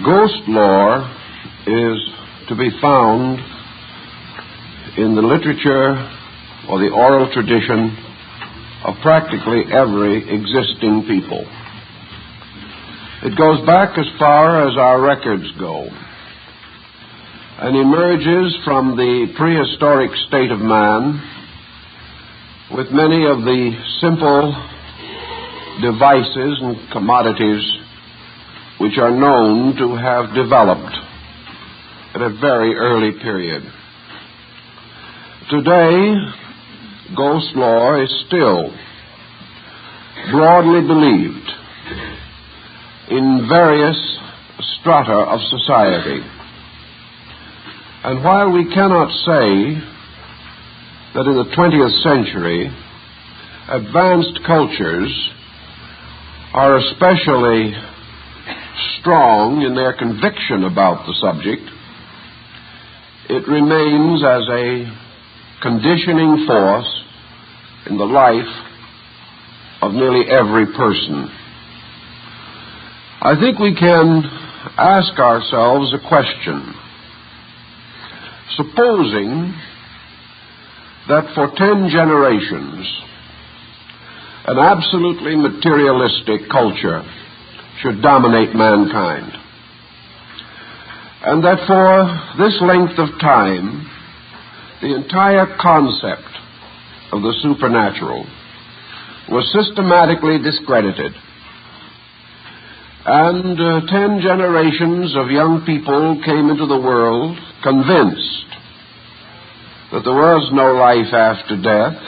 Ghost lore is to be found in the literature or the oral tradition of practically every existing people. It goes back as far as our records go and emerges from the prehistoric state of man with many of the simple devices and commodities which are known to have developed at a very early period. Today, ghost lore is still broadly believed in various strata of society. And while we cannot say that in the 20th century advanced cultures are especially strong in their conviction about the subject, it remains as a conditioning force in the life of nearly every person. I think we can ask ourselves a question. Supposing that for 10 generations an absolutely materialistic culture should dominate mankind, and that for this length of time the entire concept of the supernatural was systematically discredited, and 10 generations of young people came into the world convinced that there was no life after death,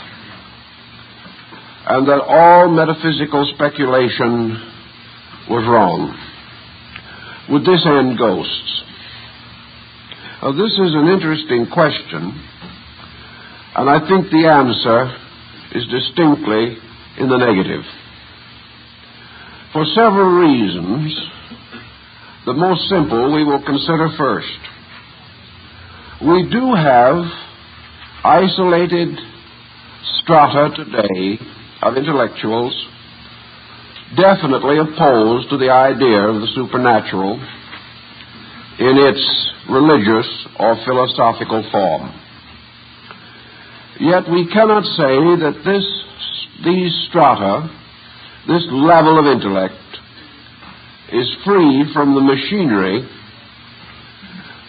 and that all metaphysical speculation was wrong. Would this end ghosts? Now, this is an interesting question, and I think the answer is distinctly in the negative. For several reasons. The most simple we will consider first. We do have isolated strata today of intellectuals definitely opposed to the idea of the supernatural in its religious or philosophical form. Yet we cannot say that these strata, this level of intellect, is free from the machinery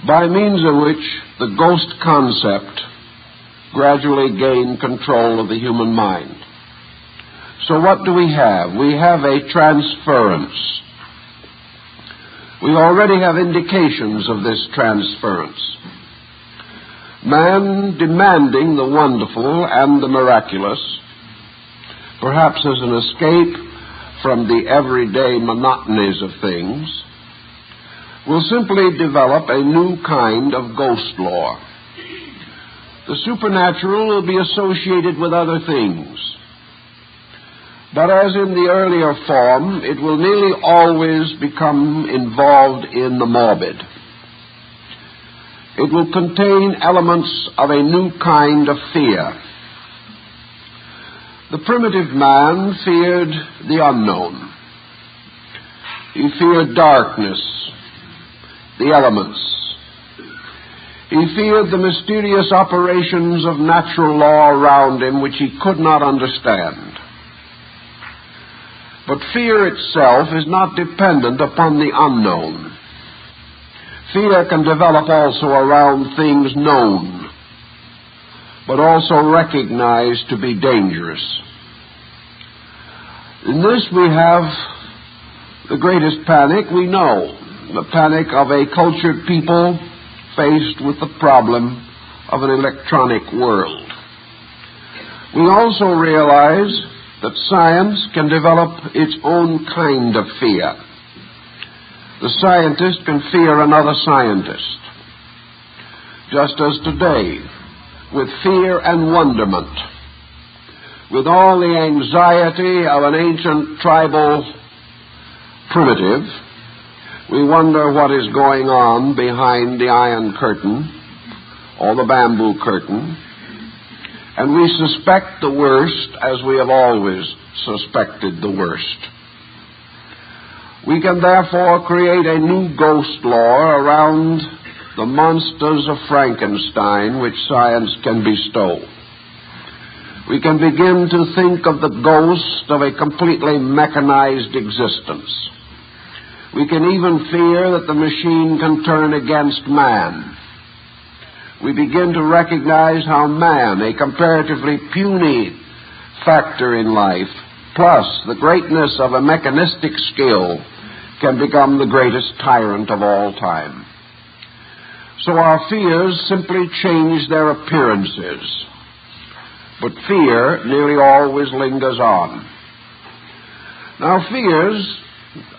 by means of which the ghost concept gradually gained control of the human mind. So what do we have? We have a transference. We already have indications of this transference. Man demanding the wonderful and the miraculous, perhaps as an escape from the everyday monotonies of things, will simply develop a new kind of ghost lore. The supernatural will be associated with other things, but as in the earlier form, it will nearly always become involved in the morbid. It will contain elements of a new kind of fear. The primitive man feared the unknown. He feared darkness, the elements. He feared the mysterious operations of natural law around him which he could not understand. But fear itself is not dependent upon the unknown. Fear can develop also around things known, but also recognized to be dangerous. In this we have the greatest panic we know, the panic of a cultured people faced with the problem of an electronic world. We also realize that science can develop its own kind of fear. The scientist can fear another scientist, just as today, with fear and wonderment, with all the anxiety of an ancient tribal primitive, we wonder what is going on behind the iron curtain or the bamboo curtain, and we suspect the worst as we have always suspected the worst. We can therefore create a new ghost lore around the monsters of Frankenstein which science can bestow. We can begin to think of the ghost of a completely mechanized existence. We can even fear that the machine can turn against man. We begin to recognize how man, a comparatively puny factor in life, plus the greatness of a mechanistic skill, can become the greatest tyrant of all time. So our fears simply change their appearances. But fear nearly always lingers on. Now, fears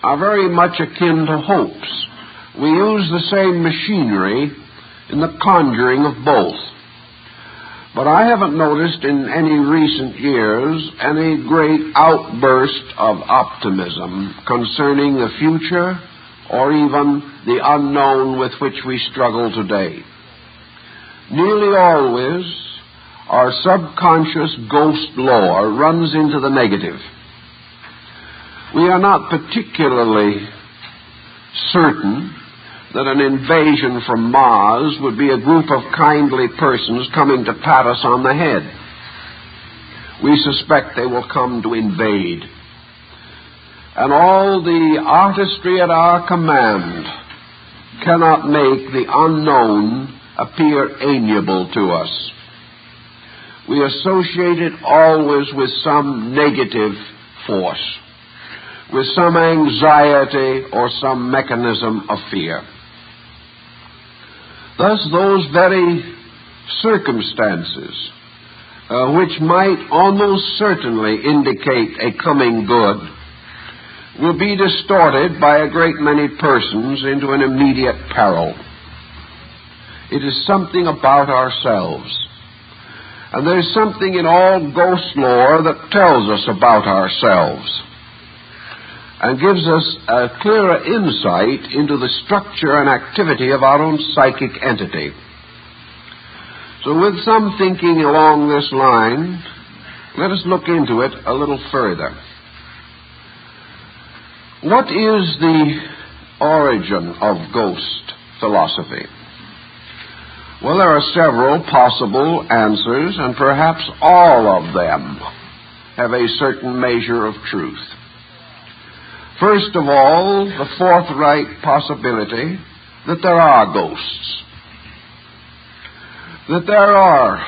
are very much akin to hopes. We use the same machinery in the conjuring of both. But I haven't noticed in any recent years any great outburst of optimism concerning the future or even the unknown with which we struggle today. Nearly always, our subconscious ghost lore runs into the negative. We are not particularly certain that an invasion from Mars would be a group of kindly persons coming to pat us on the head. We suspect they will come to invade. And all the artistry at our command cannot make the unknown appear amiable to us. We associate it always with some negative force, with some anxiety or some mechanism of fear. Thus, those very circumstances which might almost certainly indicate a coming good will be distorted by a great many persons into an immediate peril. It is something about ourselves. And there's something in all ghost lore that tells us about ourselves and gives us a clearer insight into the structure and activity of our own psychic entity. So with some thinking along this line, let us look into it a little further. What is the origin of ghost philosophy? Well, there are several possible answers, and perhaps all of them have a certain measure of truth. First of all, the forthright possibility that there are ghosts, that there are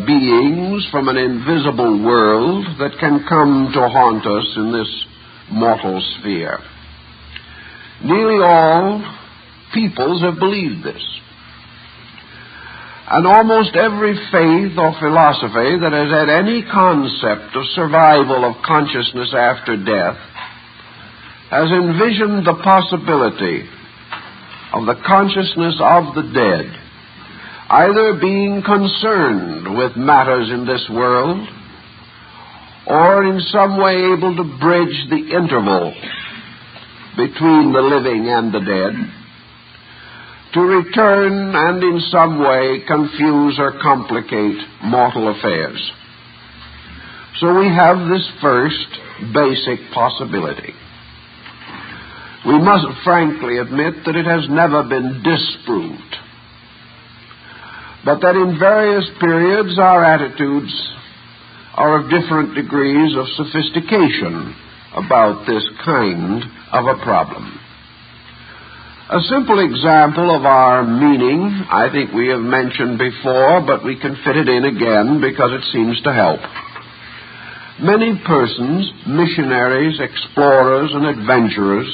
beings from an invisible world that can come to haunt us in this mortal sphere. Nearly all peoples have believed this. And almost every faith or philosophy that has had any concept of survival of consciousness after death has envisioned the possibility of the consciousness of the dead either being concerned with matters in this world or in some way able to bridge the interval between the living and the dead, to return and in some way confuse or complicate mortal affairs. So we have this first basic possibility. We must frankly admit that it has never been disproved, but that in various periods our attitudes are of different degrees of sophistication about this kind of a problem. A simple example of our meaning, I think we have mentioned before, but we can fit it in again because it seems to help. Many persons, missionaries, explorers, and adventurers,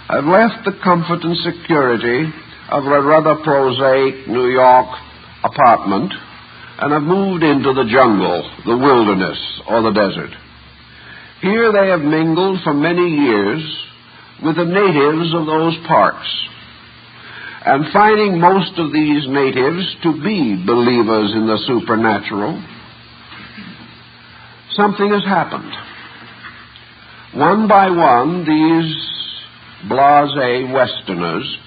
have left the comfort and security of a rather prosaic New York apartment and have moved into the jungle, the wilderness, or the desert. Here they have mingled for many years with the natives of those parts, and finding most of these natives to be believers in the supernatural, something has happened. One by one, these blasé Westerners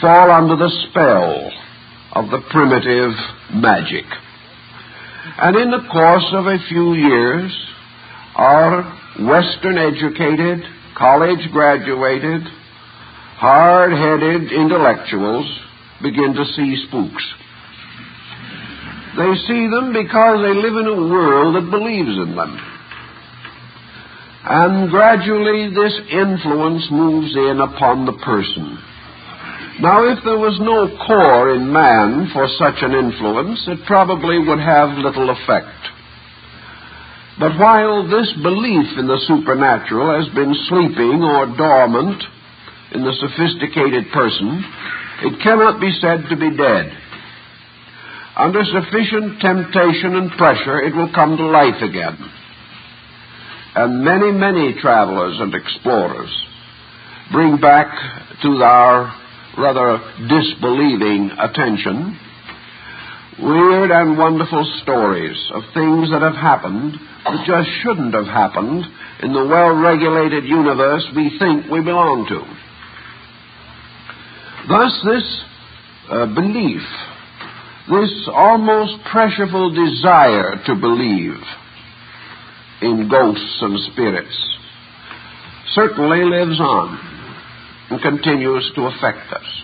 fall under the spell of the primitive magic. And in the course of a few years, our Western-educated, college-graduated, hard-headed intellectuals begin to see spooks. They see them because they live in a world that believes in them. And gradually this influence moves in upon the person. Now, if there was no core in man for such an influence, it probably would have little effect. But while this belief in the supernatural has been sleeping or dormant in the sophisticated person, it cannot be said to be dead. Under sufficient temptation and pressure, it will come to life again. And many, many travelers and explorers bring back to our rather disbelieving attention weird and wonderful stories of things that have happened that just shouldn't have happened in the well-regulated universe we think we belong to. Thus, this belief, this almost pressureful desire to believe in ghosts and spirits, certainly lives on and continues to affect us.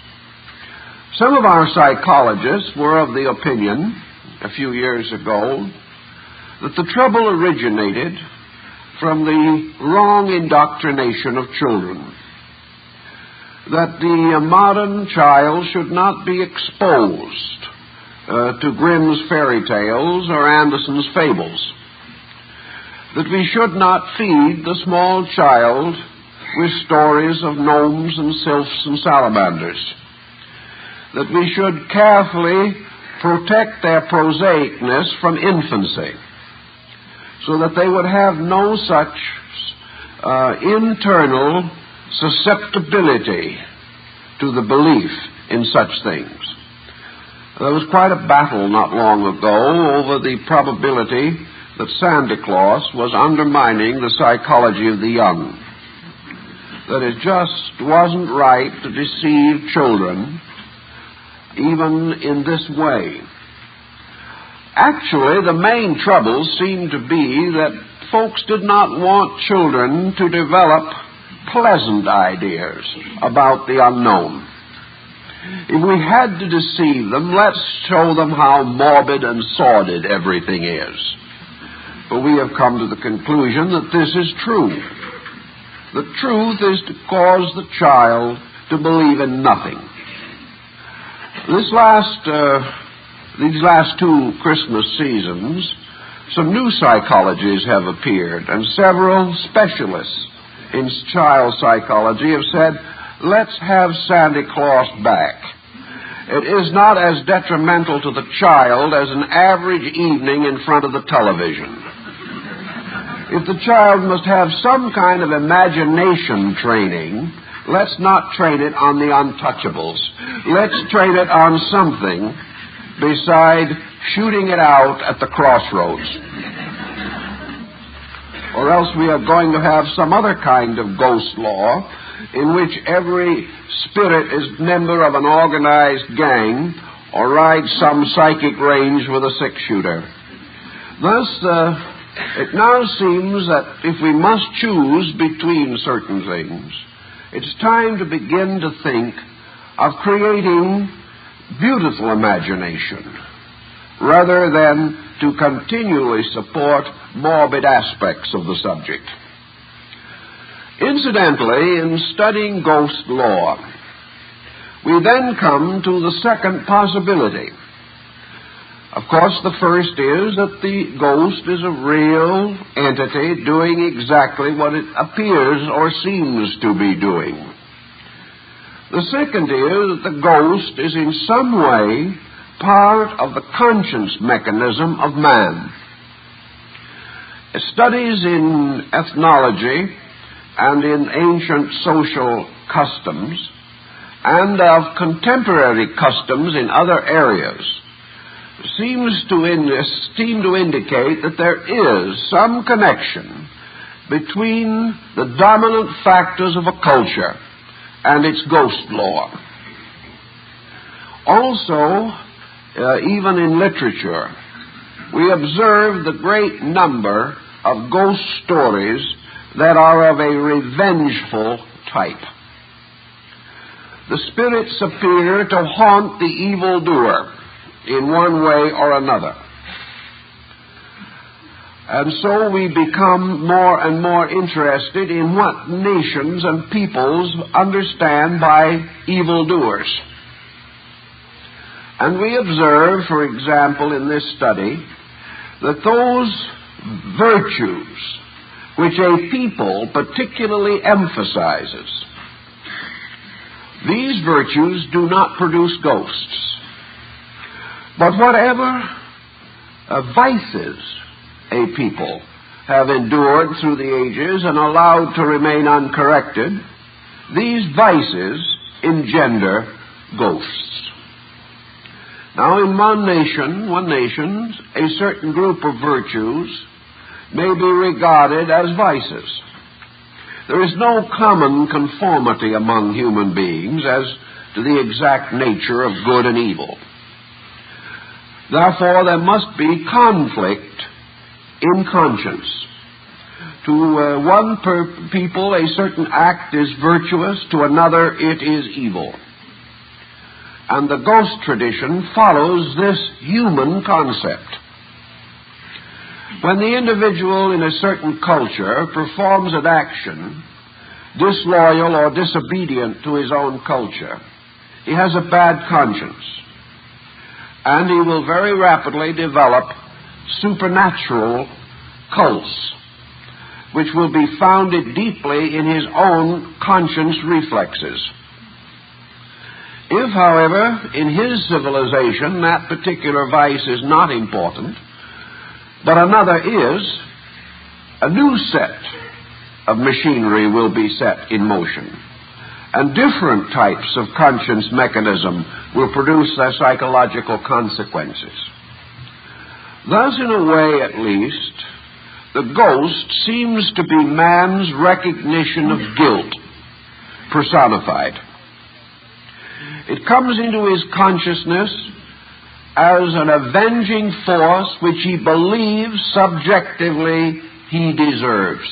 Some of our psychologists were of the opinion a few years ago that the trouble originated from the wrong indoctrination of children, that the modern child should not be exposed to Grimm's fairy tales or Andersen's fables, that we should not feed the small child with stories of gnomes and sylphs and salamanders, that we should carefully protect their prosaicness from infancy, so that they would have no such internal susceptibility to the belief in such things. There was quite a battle not long ago over the probability that Santa Claus was undermining the psychology of the young, that it just wasn't right to deceive children even in this way. Actually, the main trouble seemed to be that folks did not want children to develop pleasant ideas about the unknown. If we had to deceive them, let's show them how morbid and sordid everything is. But we have come to the conclusion that this is true. The truth is to cause the child to believe in nothing. These last two Christmas seasons, some new psychologies have appeared, and several specialists in child psychology have said, let's have Santa Claus back. It is not as detrimental to the child as an average evening in front of the television. If the child must have some kind of imagination training, let's not train it on the untouchables. Let's train it on something beside shooting it out at the crossroads. Or else we are going to have some other kind of ghost law in which every spirit is member of an organized gang or rides some psychic range with a six-shooter. Thus, it now seems that if we must choose between certain things, it's time to begin to think of creating beautiful imagination rather than to continually support morbid aspects of the subject. Incidentally, in studying ghost law, we then come to the second possibility. Of course, the first is that the ghost is a real entity doing exactly what it appears or seems to be doing. The second is that the ghost is in some way part of the conscience mechanism of man. Studies in ethnology and in ancient social customs and of contemporary customs in other areas seem to indicate that there is some connection between the dominant factors of a culture and its ghost law. Also, even in literature, we observe the great number of ghost stories that are of a revengeful type. The spirits appear to haunt the evildoer in one way or another. And so we become more and more interested in what nations and peoples understand by evildoers. And we observe, for example, in this study, that those virtues which a people particularly emphasizes, these virtues do not produce ghosts. But whatever vices a people have endured through the ages and allowed to remain uncorrected, these vices engender ghosts. Now, in one nation, a certain group of virtues may be regarded as vices. There is no common conformity among human beings as to the exact nature of good and evil. Therefore, there must be conflict in conscience. To one people, a certain act is virtuous, to another it is evil. And the ghost tradition follows this human concept. When the individual in a certain culture performs an action disloyal or disobedient to his own culture, he has a bad conscience, and he will very rapidly develop supernatural cults, which will be founded deeply in his own conscience reflexes. If, however, in his civilization that particular vice is not important, but another is, a new set of machinery will be set in motion, and different types of conscience mechanism will produce their psychological consequences. Thus, in a way at least, the ghost seems to be man's recognition of guilt personified. It comes into his consciousness as an avenging force which he believes subjectively he deserves.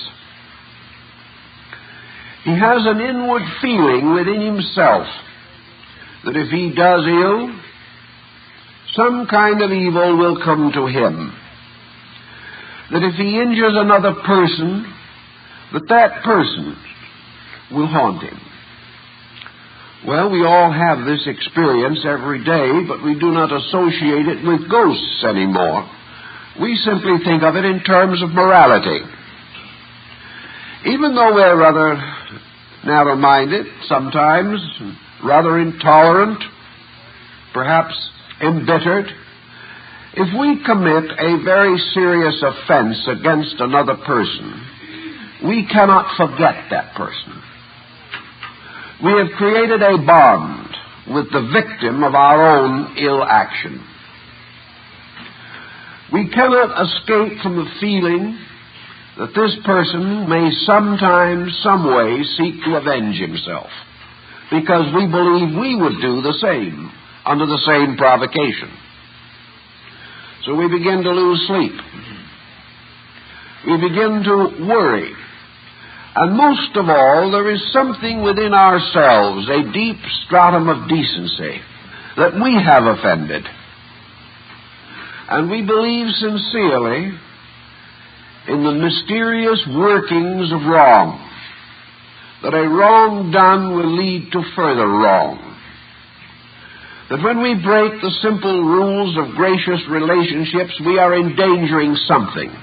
He has an inward feeling within himself that if he does ill, some kind of evil will come to him. That if he injures another person, that person will haunt him. Well, we all have this experience every day, but we do not associate it with ghosts anymore. We simply think of it in terms of morality. Even though we're rather narrow-minded sometimes, rather intolerant, perhaps embittered, if we commit a very serious offense against another person, we cannot forget that person. We have created a bond with the victim of our own ill action. We cannot escape from the feeling that this person may sometime, some way, seek to avenge himself, because we believe we would do the same under the same provocation. So we begin to lose sleep. We begin to worry. And most of all, there is something within ourselves, a deep stratum of decency, that we have offended. And we believe sincerely in the mysterious workings of wrong, that a wrong done will lead to further wrong. That when we break the simple rules of gracious relationships, we are endangering something.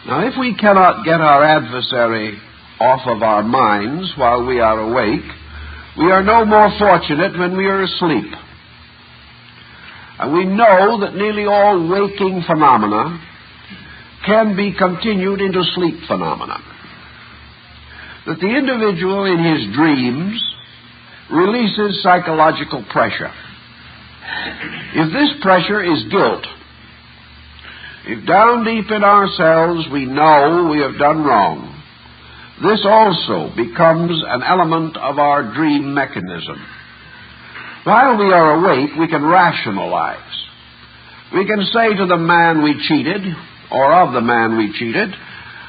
Now, if we cannot get our adversary off of our minds while we are awake, we are no more fortunate when we are asleep. And we know that nearly all waking phenomena can be continued into sleep phenomena. That the individual in his dreams releases psychological pressure. If this pressure is guilt, if down deep in ourselves we know we have done wrong, this also becomes an element of our dream mechanism. While we are awake, we can rationalize. We can say to the man we cheated, or of the man we cheated,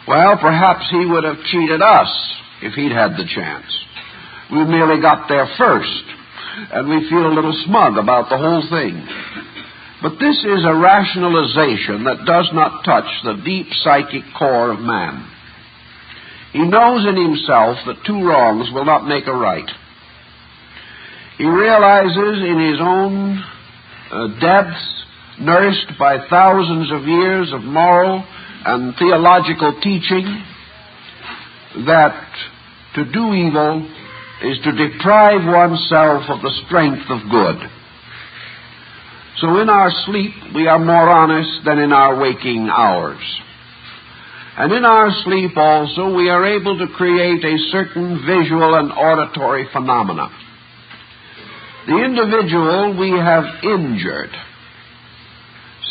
Well, perhaps he would have cheated us if he'd had the chance. We merely got there first, and we feel a little smug about the whole thing. But this is a rationalization that does not touch the deep psychic core of man. He knows in himself that two wrongs will not make a right. He realizes in his own depths, nourished by thousands of years of moral and theological teaching, that to do evil is to deprive oneself of the strength of good. So in our sleep, we are more honest than in our waking hours. And in our sleep also, we are able to create a certain visual and auditory phenomena. The individual we have injured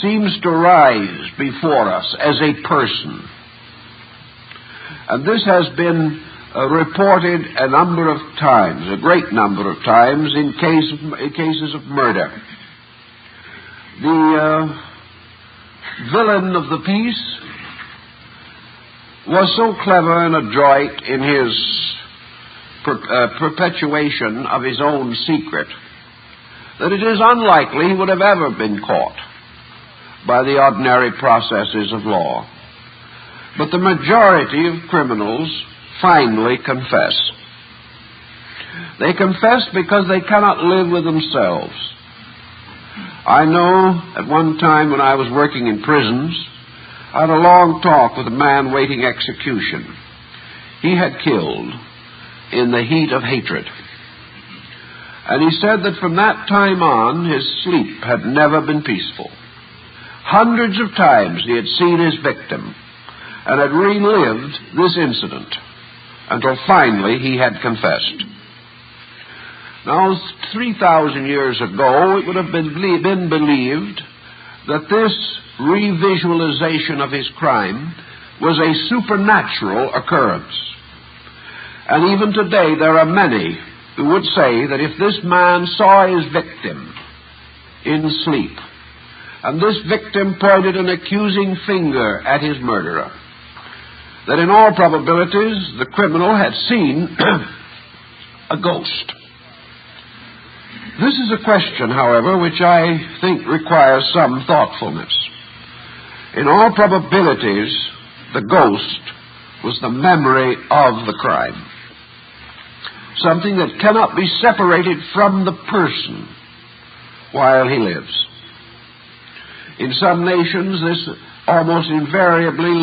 seems to rise before us as a person. And this has been reported a number of times, a great number of times, in cases of murder. The villain of the piece was so clever and adroit in his perpetuation of his own secret that it is unlikely he would have ever been caught by the ordinary processes of law. But the majority of criminals finally confess. They confess because they cannot live with themselves. I know at one time when I was working in prisons, I had a long talk with a man waiting execution. He had killed in the heat of hatred. And he said that from that time on, his sleep had never been peaceful. Hundreds of times he had seen his victim and had relived this incident until finally he had confessed. Now, 3,000 years ago, it would have been believed that this revisualization of his crime was a supernatural occurrence. And even today, there are many who would say that if this man saw his victim in sleep, and this victim pointed an accusing finger at his murderer, that in all probabilities the criminal had seen a ghost. This is a question, however, which I think requires some thoughtfulness. In all probabilities, the ghost was the memory of the crime, something that cannot be separated from the person while he lives. In some nations, this almost invariably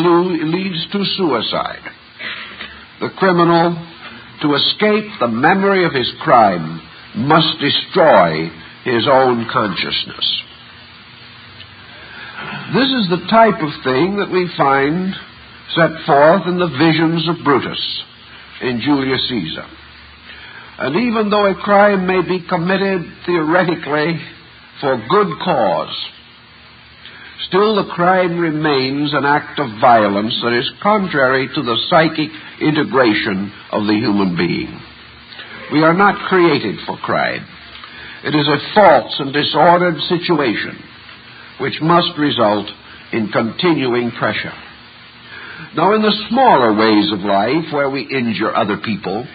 leads to suicide. The criminal, to escape the memory of his crime, must destroy his own consciousness. This is the type of thing that we find set forth in the visions of Brutus in Julius Caesar. And even though a crime may be committed theoretically for good cause, still the crime remains an act of violence that is contrary to the psychic integration of the human being. We are not created for crime. It is a false and disordered situation which must result in continuing pressure. Now, in the smaller ways of life where we injure other people,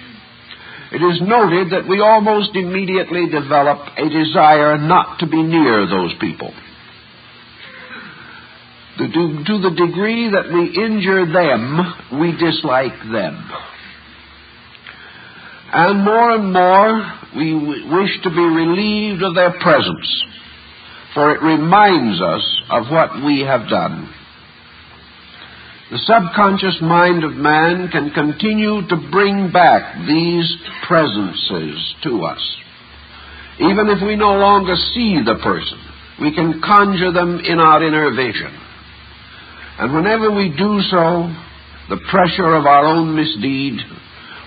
it is noted that we almost immediately develop a desire not to be near those people. To the degree that we injure them, we dislike them. And more, we wish to be relieved of their presence, for it reminds us of what we have done. The subconscious mind of man can continue to bring back these presences to us. Even if we no longer see the person, we can conjure them in our inner vision. And whenever we do so, the pressure of our own misdeed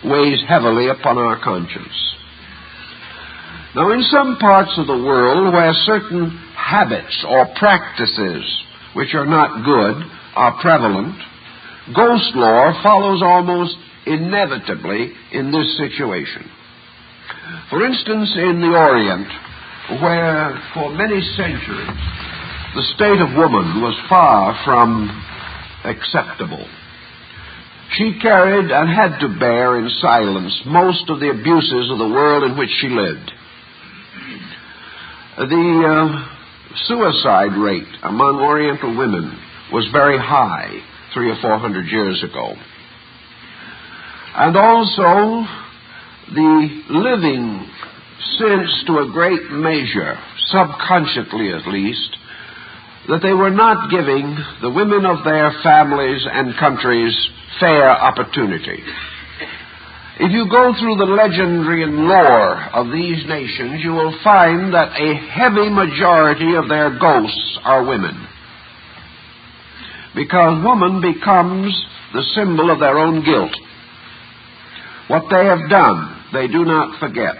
weighs heavily upon our conscience. Now, in some parts of the world where certain habits or practices which are not good are prevalent, ghost lore follows almost inevitably in this situation. For instance, in the Orient, where for many centuries the state of woman was far from acceptable, She carried and had to bear in silence most of the abuses of the world in which she lived. The suicide rate among Oriental women was very high 300 or 400 years ago. And also, the living sensed to a great measure, subconsciously at least, that they were not giving the women of their families and countries fair opportunity. If you go through the legendary and lore of these nations, you will find that a heavy majority of their ghosts are women, because woman becomes the symbol of their own guilt. What they have done, they do not forget.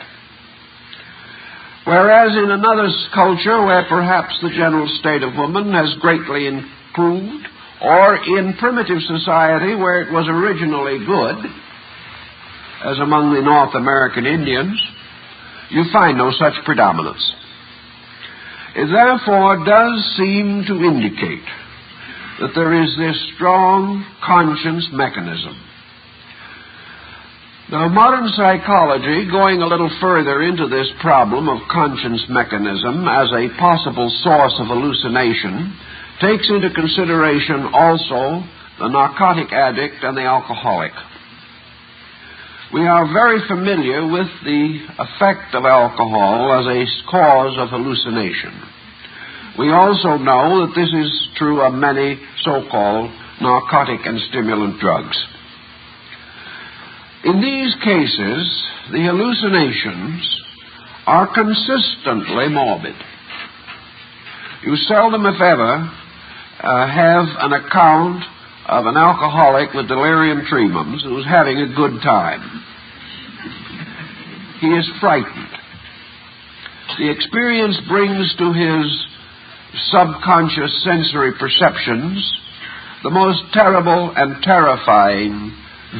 Whereas in another culture where perhaps the general state of woman has greatly improved, or in primitive society where it was originally good, as among the North American Indians, you find no such predominance. It therefore does seem to indicate that there is this strong conscience mechanism. Now, modern psychology, going a little further into this problem of conscience mechanism as a possible source of hallucination, takes into consideration also the narcotic addict and the alcoholic. We are very familiar with the effect of alcohol as a cause of hallucination. We also know that this is true of many so-called narcotic and stimulant drugs. In these cases, the hallucinations are consistently morbid. You seldom, if ever, have an account of an alcoholic with delirium tremens who's having a good time. He is frightened. The experience brings to his subconscious sensory perceptions the most terrible and terrifying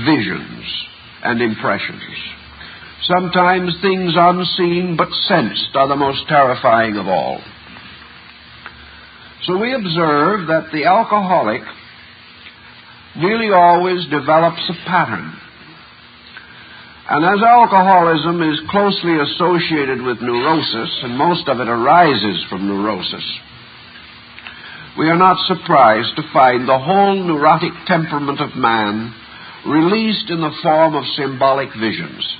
visions and impressions. Sometimes things unseen but sensed are the most terrifying of all. So we observe that the alcoholic nearly always develops a pattern. And as alcoholism is closely associated with neurosis, and most of it arises from neurosis, we are not surprised to find the whole neurotic temperament of man released in the form of symbolic visions.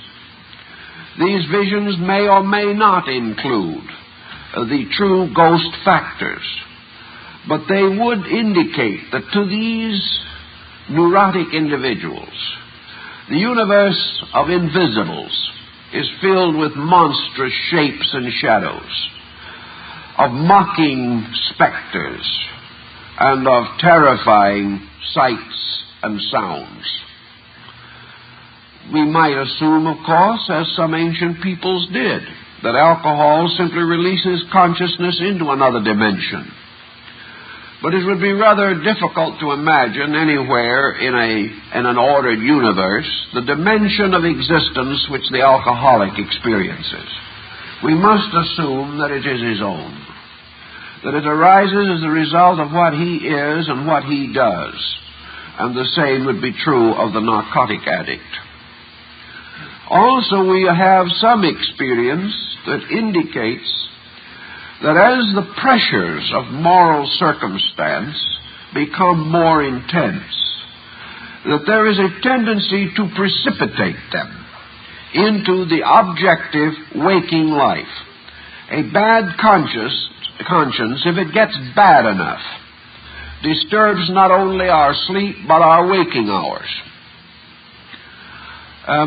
These visions may or may not include the true ghost factors, but they would indicate that to these neurotic individuals, the universe of invisibles is filled with monstrous shapes and shadows, of mocking specters, and of terrifying sights and sounds. We might assume, of course, as some ancient peoples did, that alcohol simply releases consciousness into another dimension. But it would be rather difficult to imagine anywhere in an ordered universe the dimension of existence which the alcoholic experiences. We must assume that it is his own, that it arises as a result of what he is and what he does, and the same would be true of the narcotic addict. Also, we have some experience that indicates that as the pressures of moral circumstance become more intense, that there is a tendency to precipitate them into the objective waking life. A bad conscience, if it gets bad enough, disturbs not only our sleep but our waking hours.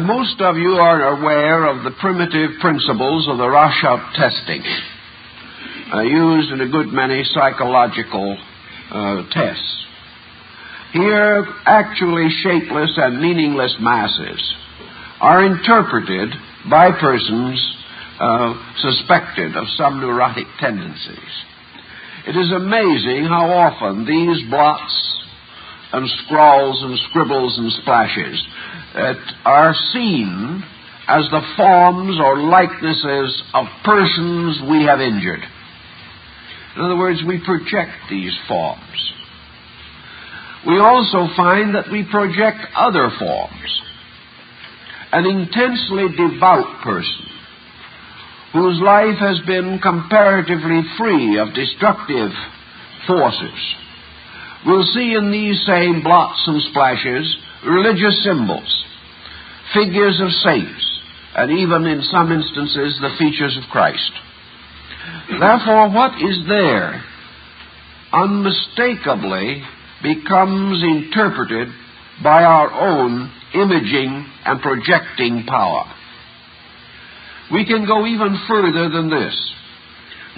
Most of you are aware of the primitive principles of the Rashop testing, used in a good many psychological tests. Here, actually shapeless and meaningless masses are interpreted by persons suspected of some neurotic tendencies. It is amazing how often these blots and scrawls and scribbles and splashes are seen as the forms or likenesses of persons we have injured. In other words, we project these forms. We also find that we project other forms. An intensely devout person whose life has been comparatively free of destructive forces will see in these same blots and splashes religious symbols, figures of saints, and even in some instances the features of Christ. Therefore, what is there unmistakably becomes interpreted by our own imaging and projecting power. We can go even further than this.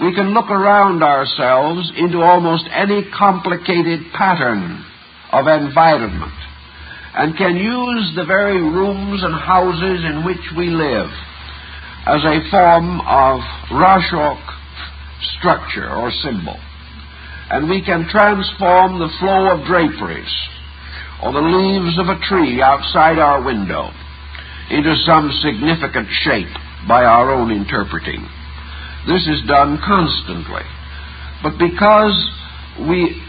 We can look around ourselves into almost any complicated pattern of environment and can use the very rooms and houses in which we live as a form of Rashop structure or symbol. And we can transform the flow of draperies or the leaves of a tree outside our window into some significant shape by our own interpreting. This is done constantly. But because we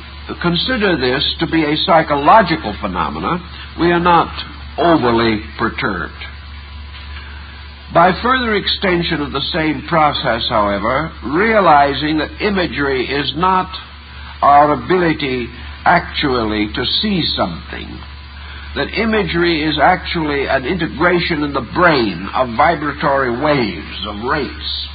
consider this to be a psychological phenomena, we are not overly perturbed. By further extension of the same process, however, realizing that imagery is not our ability actually to see something, that imagery is actually an integration in the brain of vibratory waves, of rates,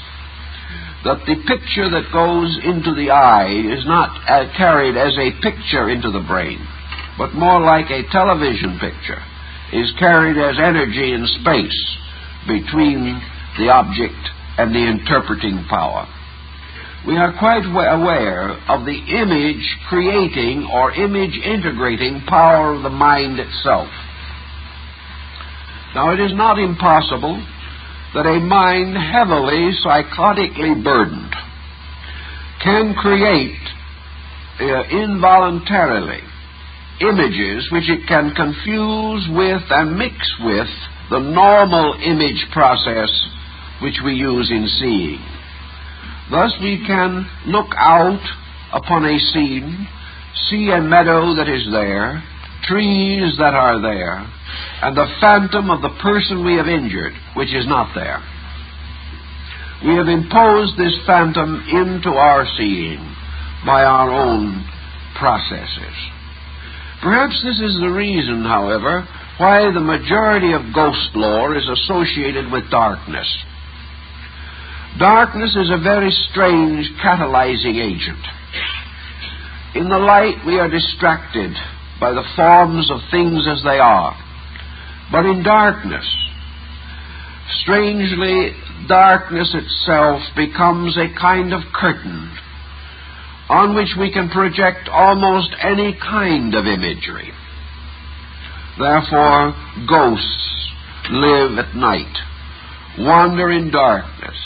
that the picture that goes into the eye is not carried as a picture into the brain, but more like a television picture, is carried as energy in space between the object and the interpreting power. We are quite aware of the image creating or image integrating power of the mind itself. Now, it is not impossible that a mind heavily psychotically burdened can create involuntarily images which it can confuse with and mix with the normal image process which we use in seeing. Thus we can look out upon a scene, see a meadow that is there, trees that are there, and the phantom of the person we have injured, which is not there. We have imposed this phantom into our seeing by our own processes. Perhaps this is the reason, however, why the majority of ghost lore is associated with darkness. Darkness is a very strange catalyzing agent. In the light, we are distracted by the forms of things as they are. But in darkness, strangely, darkness itself becomes a kind of curtain on which we can project almost any kind of imagery. Therefore, ghosts live at night, wander in darkness,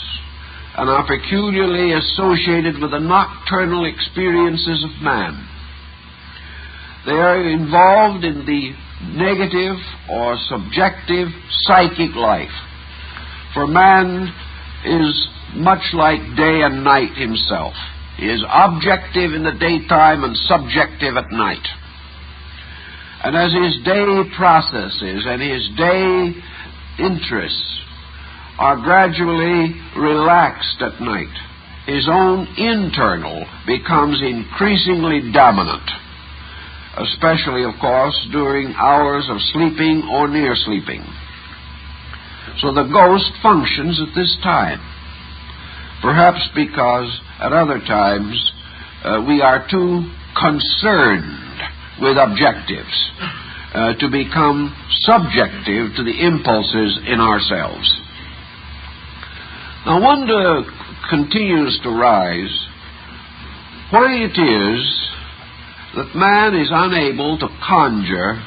and are peculiarly associated with the nocturnal experiences of man. They are involved in the negative or subjective psychic life. For man is much like day and night himself. He is objective in the daytime and subjective at night. And as his day processes and his day interests are gradually relaxed at night, his own internal becomes increasingly dominant, especially, of course, during hours of sleeping or near sleeping. So the ghost functions at this time, perhaps because at other times we are too concerned with objectives to become subjective to the impulses in ourselves. Now, wonder continues to rise why it is that man is unable to conjure,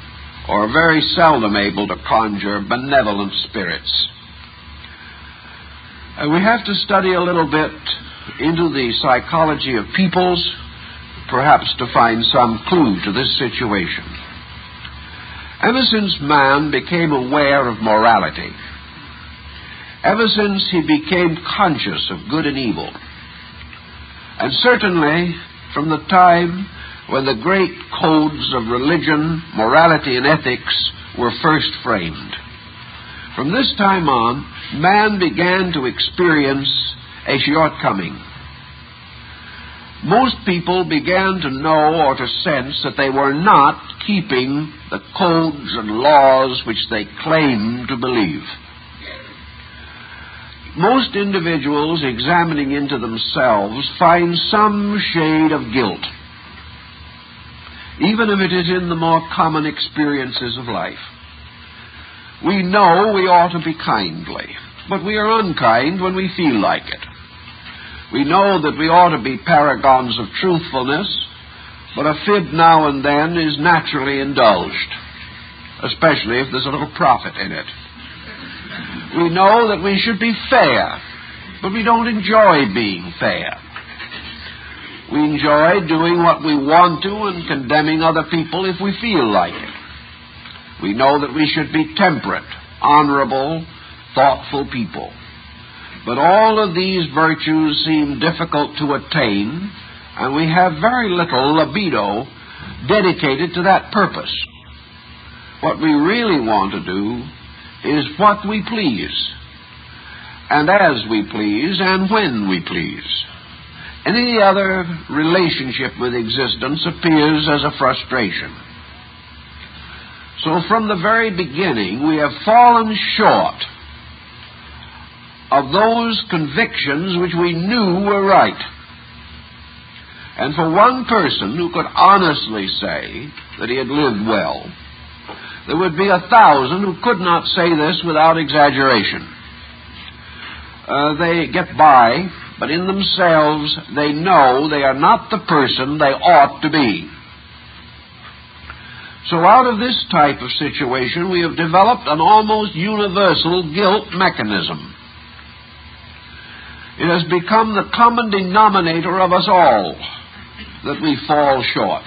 or very seldom able to conjure, benevolent spirits. And we have to study a little bit into the psychology of peoples, perhaps to find some clue to this situation. Ever since man became aware of morality, ever since he became conscious of good and evil, and certainly from the time when the great codes of religion, morality, and ethics were first framed. From this time on, man began to experience a shortcoming. Most people began to know or to sense that they were not keeping the codes and laws which they claimed to believe. Most individuals examining into themselves find some shade of guilt, even if it is in the more common experiences of life. We know we ought to be kindly, but we are unkind when we feel like it. We know that we ought to be paragons of truthfulness, but a fib now and then is naturally indulged, especially if there's a little profit in it. We know that we should be fair, but we don't enjoy being fair. We enjoy doing what we want to and condemning other people if we feel like it. We know that we should be temperate, honorable, thoughtful people. But all of these virtues seem difficult to attain, and we have very little libido dedicated to that purpose. What we really want to do is what we please, and as we please, and when we please. Any other relationship with existence appears as a frustration. So from the very beginning, we have fallen short of those convictions which we knew were right. And for one person who could honestly say that he had lived well, there would be 1,000 who could not say this without exaggeration. They get by, but in themselves they know they are not the person they ought to be. So out of this type of situation, we have developed an almost universal guilt mechanism. It has become the common denominator of us all that we fall short.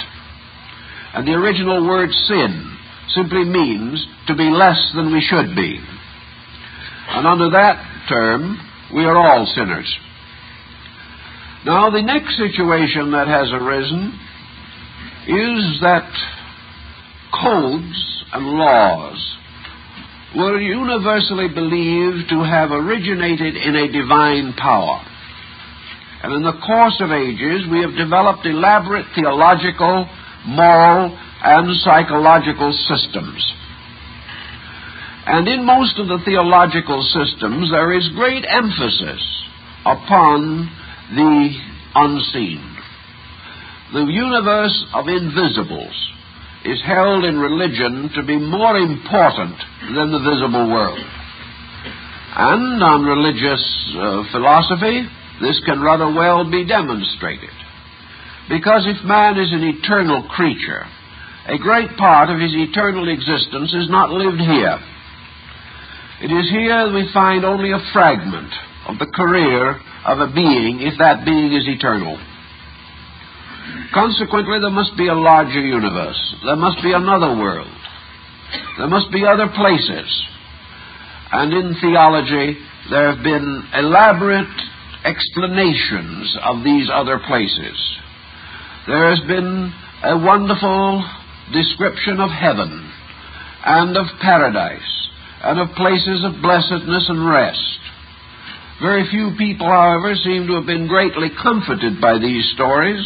And the original word sin simply means to be less than we should be. And under that term, we are all sinners. Now, the next situation that has arisen is that codes and laws were universally believed to have originated in a divine power. And in the course of ages, we have developed elaborate theological, moral, and psychological systems. And in most of the theological systems, there is great emphasis upon the unseen. The universe of invisibles is held in religion to be more important than the visible world. And on religious philosophy, this can rather well be demonstrated. Because if man is an eternal creature, a great part of his eternal existence is not lived here. It is here we find only a fragment of the career of a being, if that being is eternal. Consequently, there must be a larger universe. There must be another world. There must be other places. And in theology, there have been elaborate explanations of these other places. There has been a wonderful description of heaven and of paradise and of places of blessedness and rest. Very few people, however, seem to have been greatly comforted by these stories.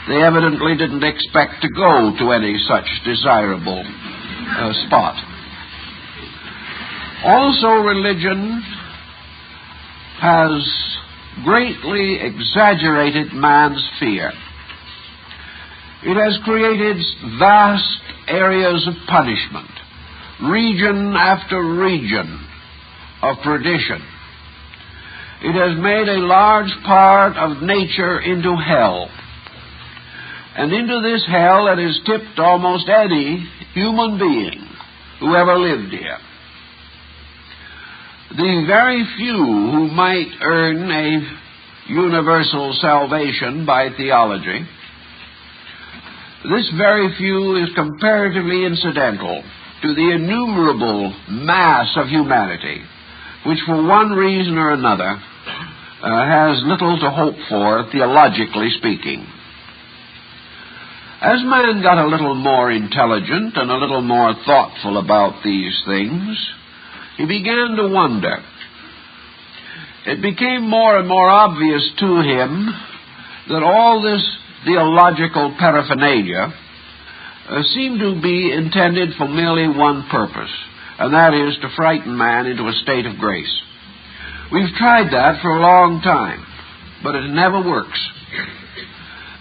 They evidently didn't expect to go to any such desirable spot. Also, religion has greatly exaggerated man's fear. It has created vast areas of punishment, region after region of perdition. It has made a large part of nature into hell. And into this hell it has tipped almost any human being who ever lived here. The very few who might earn a universal salvation by theology, this very few is comparatively incidental to the innumerable mass of humanity, which for one reason or another has little to hope for, theologically speaking. As man got a little more intelligent and a little more thoughtful about these things, he began to wonder. It became more and more obvious to him that all this theological paraphernalia seemed to be intended for merely one purpose, and that is to frighten man into a state of grace. We've tried that for a long time, but it never works.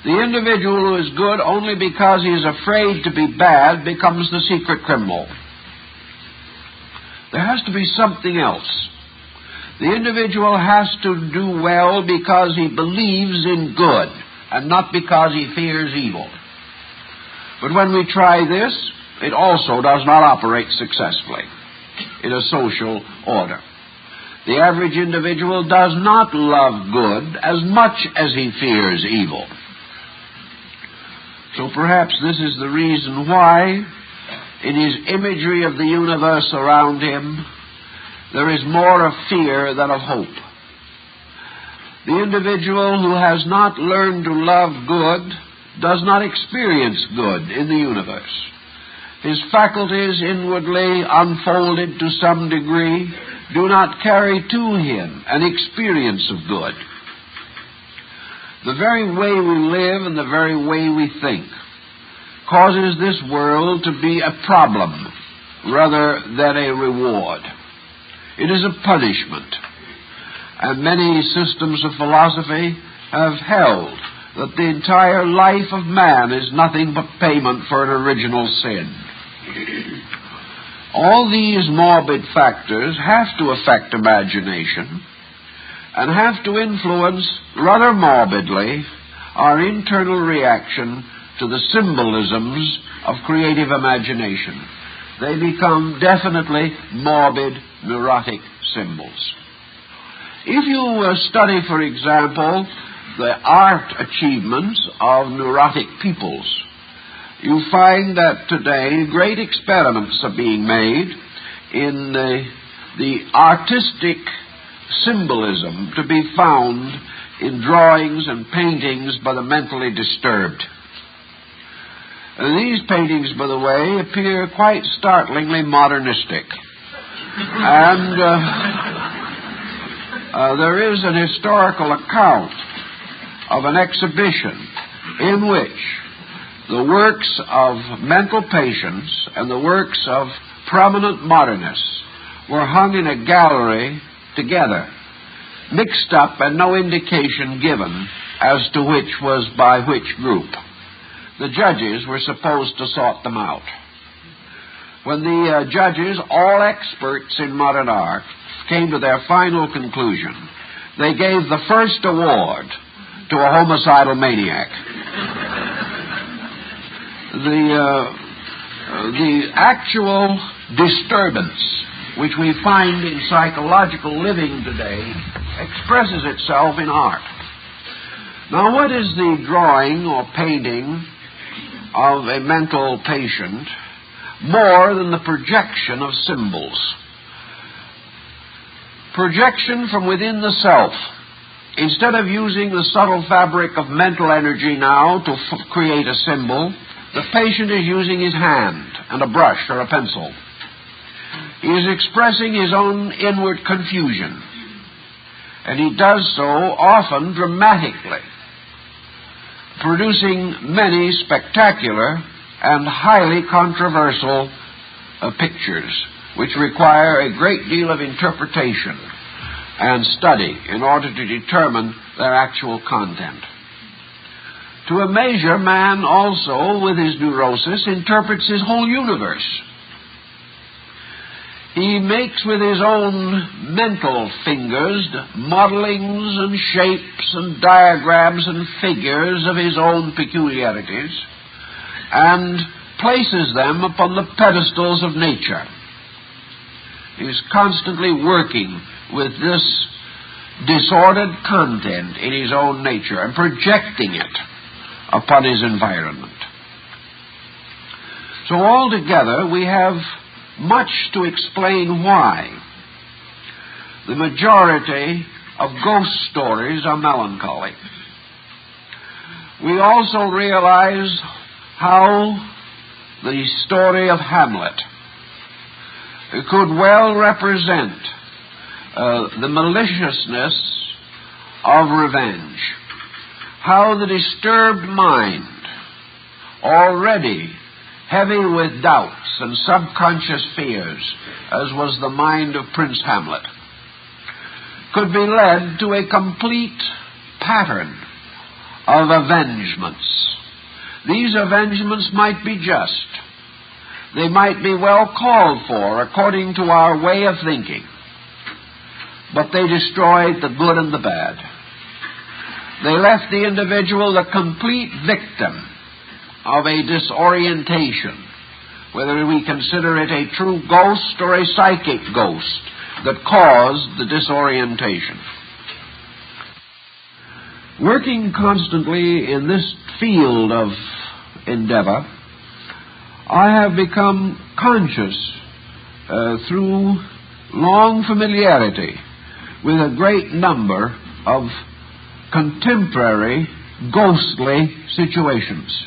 The individual who is good only because he is afraid to be bad becomes the secret criminal. There has to be something else. The individual has to do well because he believes in good and not because he fears evil. But when we try this, it also does not operate successfully in a social order. The average individual does not love good as much as he fears evil. So perhaps this is the reason why, in his imagery of the universe around him, there is more of fear than of hope. The individual who has not learned to love good does not experience good in the universe. His faculties, inwardly unfolded to some degree, do not carry to him an experience of good. The very way we live and the very way we think causes this world to be a problem rather than a reward. It is a punishment. And many systems of philosophy have held that the entire life of man is nothing but payment for an original sin. All these morbid factors have to affect imagination and have to influence, rather morbidly, our internal reaction to the symbolisms of creative imagination. They become definitely morbid, neurotic symbols. If you study, for example, the art achievements of neurotic peoples, you find that today great experiments are being made in the artistic symbolism to be found in drawings and paintings by the mentally disturbed. And these paintings, by the way, appear quite startlingly modernistic. And there is an historical account of an exhibition in which the works of mental patients and the works of prominent modernists were hung in a gallery together, mixed up and no indication given as to which was by which group. The judges were supposed to sort them out. When the judges, all experts in modern art, came to their final conclusion, they gave the first award to a homicidal maniac. The actual disturbance which we find in psychological living today expresses itself in art. Now, what is the drawing or painting of a mental patient more than the projection of symbols? Projection from within the self. Instead of using the subtle fabric of mental energy now to create a symbol, the patient is using his hand and a brush or a pencil. He is expressing his own inward confusion, and he does so often dramatically, producing many spectacular and highly controversial pictures, which require a great deal of interpretation and study in order to determine their actual content. To a measure, man also, with his neurosis, interprets his whole universe. He makes with his own mental fingers modelings and shapes and diagrams and figures of his own peculiarities and places them upon the pedestals of nature. He is constantly working with this disordered content in his own nature and projecting it upon his environment. So altogether, we have much to explain why the majority of ghost stories are melancholy. We also realize how the story of Hamlet could well represent the maliciousness of revenge, how the disturbed mind, already heavy with doubts and subconscious fears, as was the mind of Prince Hamlet, could be led to a complete pattern of avengements. These avengements might be just. They might be well called for according to our way of thinking. But they destroyed the good and the bad. They left the individual the complete victim of a disorientation, whether we consider it a true ghost or a psychic ghost that caused the disorientation. Working constantly in this field of endeavor, I have become conscious through long familiarity with a great number of contemporary ghostly situations,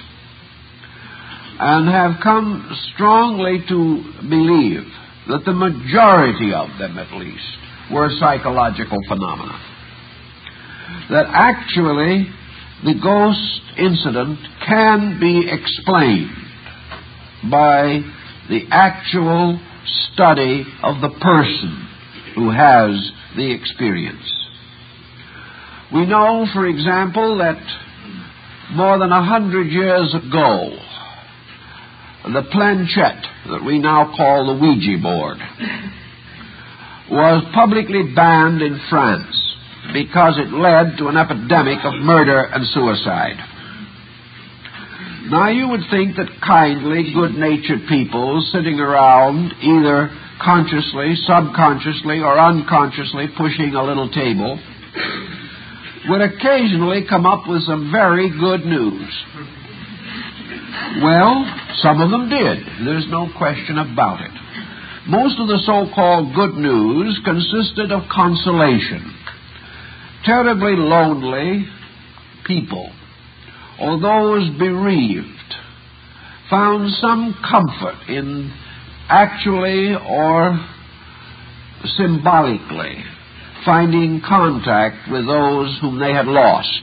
and have come strongly to believe that the majority of them, at least, were psychological phenomena. That actually the ghost incident can be explained by the actual study of the person who has the experience. We know, for example, that more than 100 years ago, the planchette, that we now call the Ouija board, was publicly banned in France because it led to an epidemic of murder and suicide. Now, you would think that kindly, good-natured people sitting around, either consciously, subconsciously, or unconsciously pushing a little table, would occasionally come up with some very good news. Well, some of them did. There's no question about it. Most of the so-called good news consisted of consolation. Terribly lonely people, or those bereaved, found some comfort in actually or symbolically finding contact with those whom they had lost.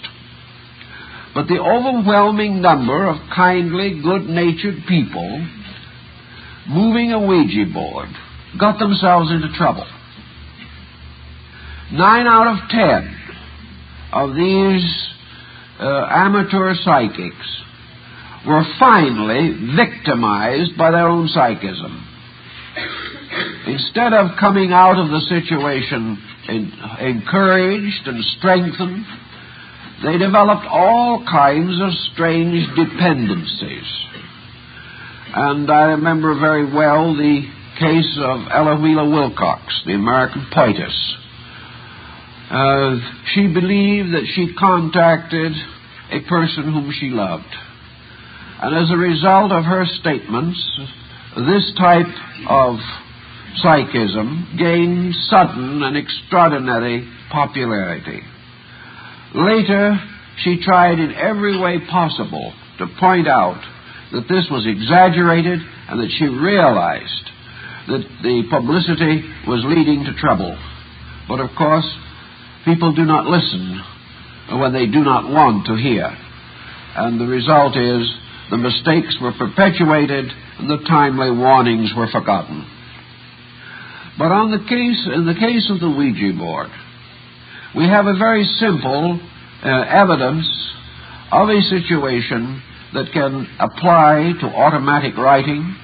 But the overwhelming number of kindly, good-natured people moving a Ouija board got themselves into trouble. 9 out of 10 of these amateur psychics were finally victimized by their own psychism. Instead of coming out of the situation encouraged and strengthened, they developed all kinds of strange dependencies. And I remember very well the case of Ella Wheeler Wilcox, the American poetess. She believed that she contacted a person whom she loved. And as a result of her statements, this type of psychism gained sudden and extraordinary popularity. Later, she tried in every way possible to point out that this was exaggerated and that she realized that the publicity was leading to trouble. But of course, people do not listen when they do not want to hear. And the result is the mistakes were perpetuated and the timely warnings were forgotten. But in the case of the Ouija board, we have a very simple evidence of a situation that can apply to automatic writing,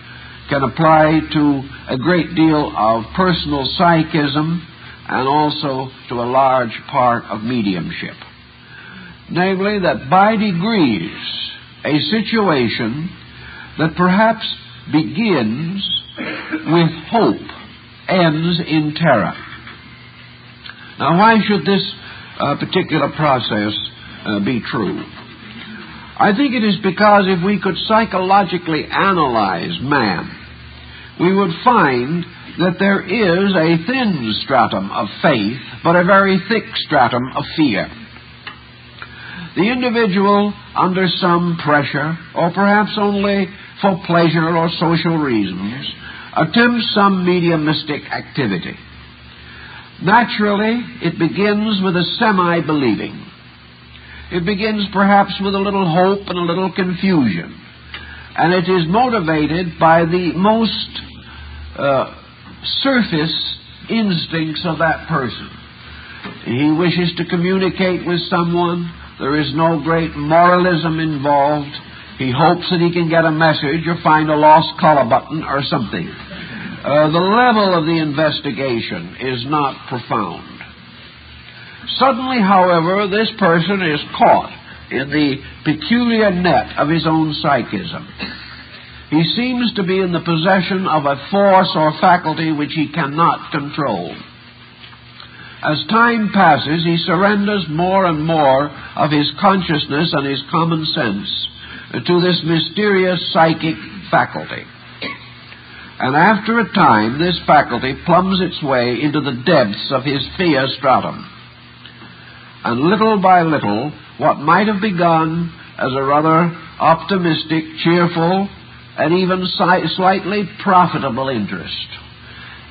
can apply to a great deal of personal psychism, and also to a large part of mediumship. Namely, that by degrees, a situation that perhaps begins with hope ends in terror. Now, why should this particular process be true? I think it is because if we could psychologically analyze man, we would find that there is a thin stratum of faith, but a very thick stratum of fear. The individual, under some pressure, or perhaps only for pleasure or social reasons, attempts some mediumistic activity. Naturally, it begins with a semi-believing. It begins perhaps with a little hope and a little confusion. And it is motivated by the most surface instincts of that person. He wishes to communicate with someone. There is no great moralism involved. He hopes that he can get a message or find a lost collar button or something. The level of the investigation is not profound. Suddenly, however, this person is caught in the peculiar net of his own psychism. He seems to be in the possession of a force or faculty which he cannot control. As time passes, he surrenders more and more of his consciousness and his common sense to this mysterious psychic faculty. And after a time, this faculty plumbs its way into the depths of his fear stratum. And little by little, what might have begun as a rather optimistic, cheerful, and even slightly profitable interest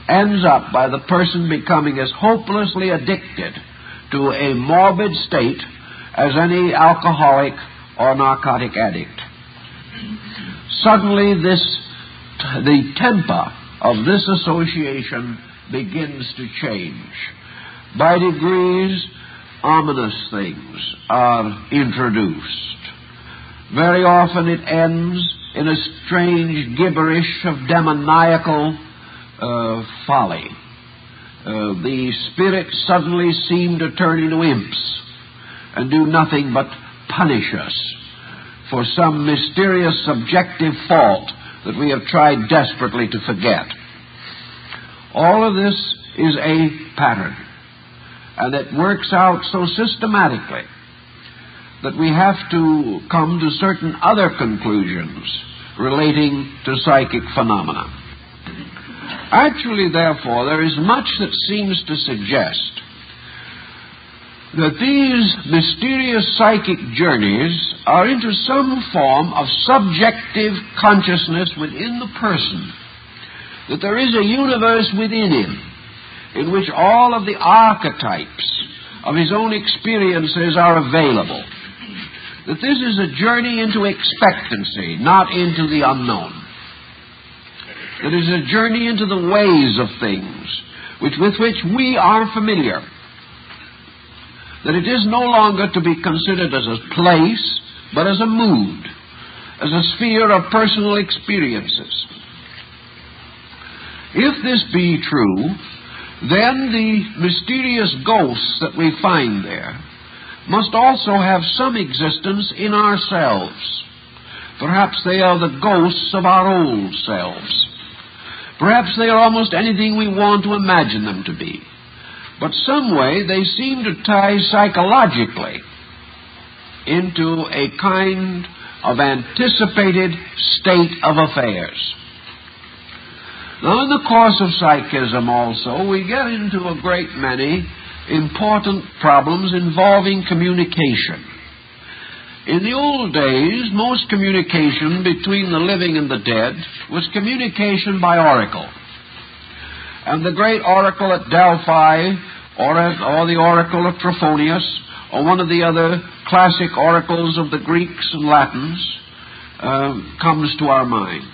ends up by the person becoming as hopelessly addicted to a morbid state as any alcoholic or narcotic addict. Suddenly, the temper of this association begins to change. By degrees, ominous things are introduced. Very often it ends in a strange gibberish of demoniacal folly. The spirits suddenly seem to turn into imps and do nothing but punish us for some mysterious subjective fault that we have tried desperately to forget. All of this is a pattern, and it works out so systematically that we have to come to certain other conclusions relating to psychic phenomena. Actually, therefore, there is much that seems to suggest that these mysterious psychic journeys are into some form of subjective consciousness within the person, that there is a universe within him in which all of the archetypes of his own experiences are available, that this is a journey into expectancy, not into the unknown, that it is a journey into the ways of things with which we are familiar, that it is no longer to be considered as a place, but as a mood, as a sphere of personal experiences. If this be true, then the mysterious ghosts that we find there must also have some existence in ourselves. Perhaps they are the ghosts of our old selves. Perhaps they are almost anything we want to imagine them to be. But some way they seem to tie psychologically into a kind of anticipated state of affairs. Now, in the course of psychism also, we get into a great many important problems involving communication. In the old days, most communication between the living and the dead was communication by oracle. And the great oracle at Delphi, or the oracle of Trophonius, or one of the other classic oracles of the Greeks and Latins, comes to our mind.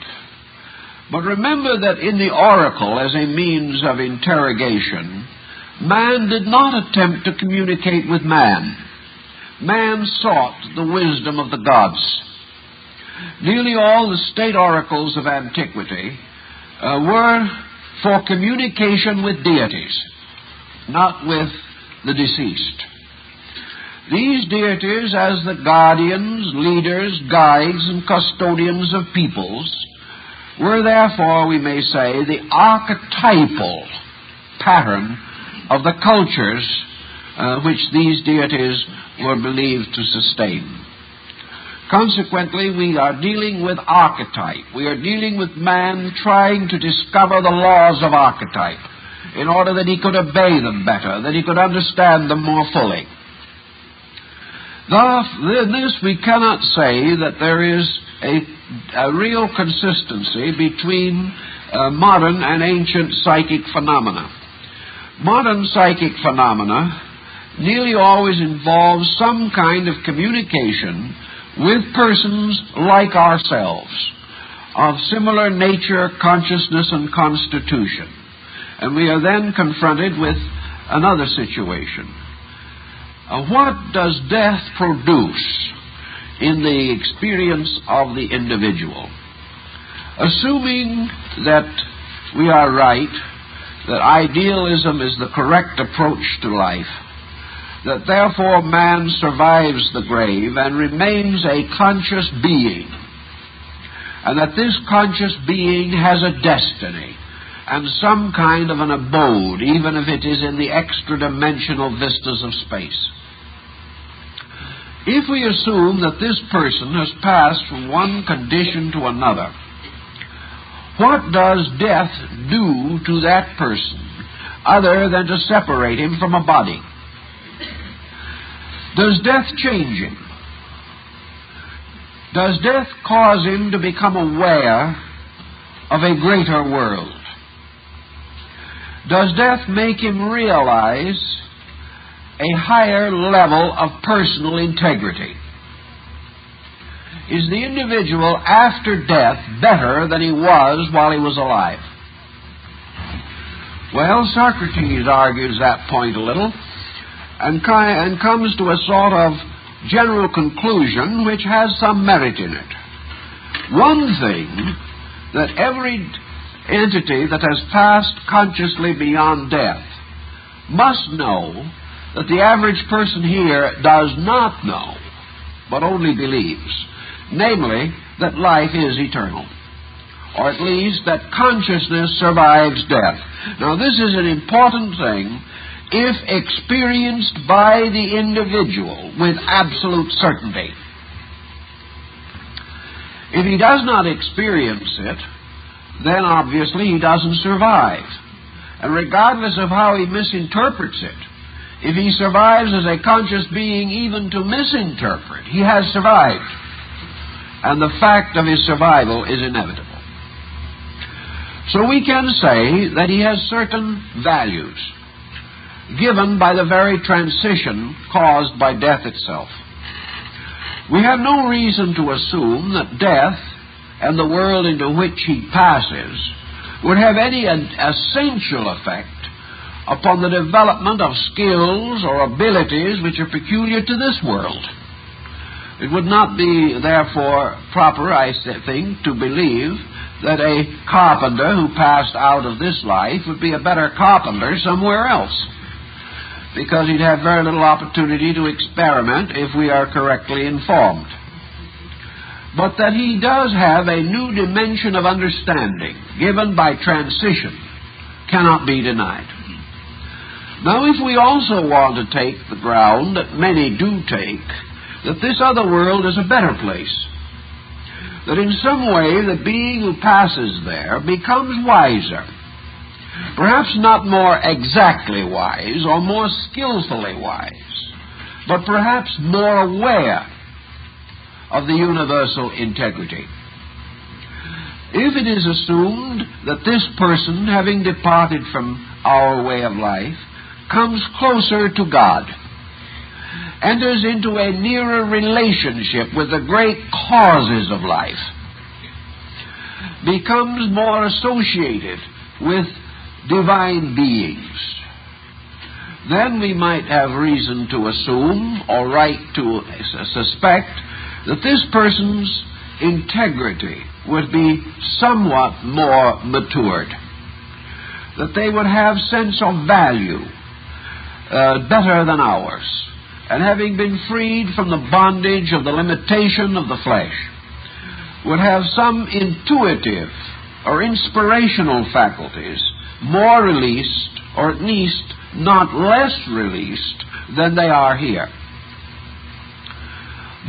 But remember that in the oracle, as a means of interrogation, man did not attempt to communicate with man. Man sought the wisdom of the gods. Nearly all the state oracles of antiquity were for communication with deities, not with the deceased. These deities, as the guardians, leaders, guides, and custodians of peoples, were therefore, we may say, the archetypal pattern of the cultures which these deities were believed to sustain. Consequently, we are dealing with archetype. We are dealing with man trying to discover the laws of archetype in order that he could obey them better, that he could understand them more fully. In this we cannot say that there is a real consistency between modern and ancient psychic phenomena. Modern psychic phenomena nearly always involve some kind of communication with persons like ourselves, of similar nature, consciousness, and constitution. And we are then confronted with another situation. What does death produce in the experience of the individual? Assuming that we are right, that idealism is the correct approach to life, that therefore man survives the grave and remains a conscious being, and that this conscious being has a destiny and some kind of an abode, even if it is in the extra-dimensional vistas of space. If we assume that this person has passed from one condition to another, what does death do to that person other than to separate him from a body? Does death change him? Does death cause him to become aware of a greater world? Does death make him realize a higher level of personal integrity? Is the individual after death better than he was while he was alive? Well, Socrates argues that point a little and comes to a sort of general conclusion which has some merit in it. One thing that every entity that has passed consciously beyond death must know that the average person here does not know, but only believes, namely, that life is eternal, or at least that consciousness survives death. Now, this is an important thing if experienced by the individual with absolute certainty. If he does not experience it, then obviously he doesn't survive. And regardless of how he misinterprets it, if he survives as a conscious being even to misinterpret, he has survived. And the fact of his survival is inevitable. So we can say that he has certain values given by the very transition caused by death itself. We have no reason to assume that death and the world into which he passes would have any essential effect upon the development of skills or abilities which are peculiar to this world. It would not be, therefore, proper, I think, to believe that a carpenter who passed out of this life would be a better carpenter somewhere else, because he'd have very little opportunity to experiment if we are correctly informed. But that he does have a new dimension of understanding given by transition cannot be denied. Now, if we also want to take the ground that many do take, that this other world is a better place, that in some way the being who passes there becomes wiser, perhaps not more exactly wise or more skillfully wise, but perhaps more aware of the universal integrity. If it is assumed that this person, having departed from our way of life, comes closer to God, enters into a nearer relationship with the great causes of life, becomes more associated with divine beings, then we might have reason to assume, or right to suspect, that this person's integrity would be somewhat more matured, that they would have sense of value better than ours, and having been freed from the bondage of the limitation of the flesh, would have some intuitive or inspirational faculties more released, or at least not less released than they are here.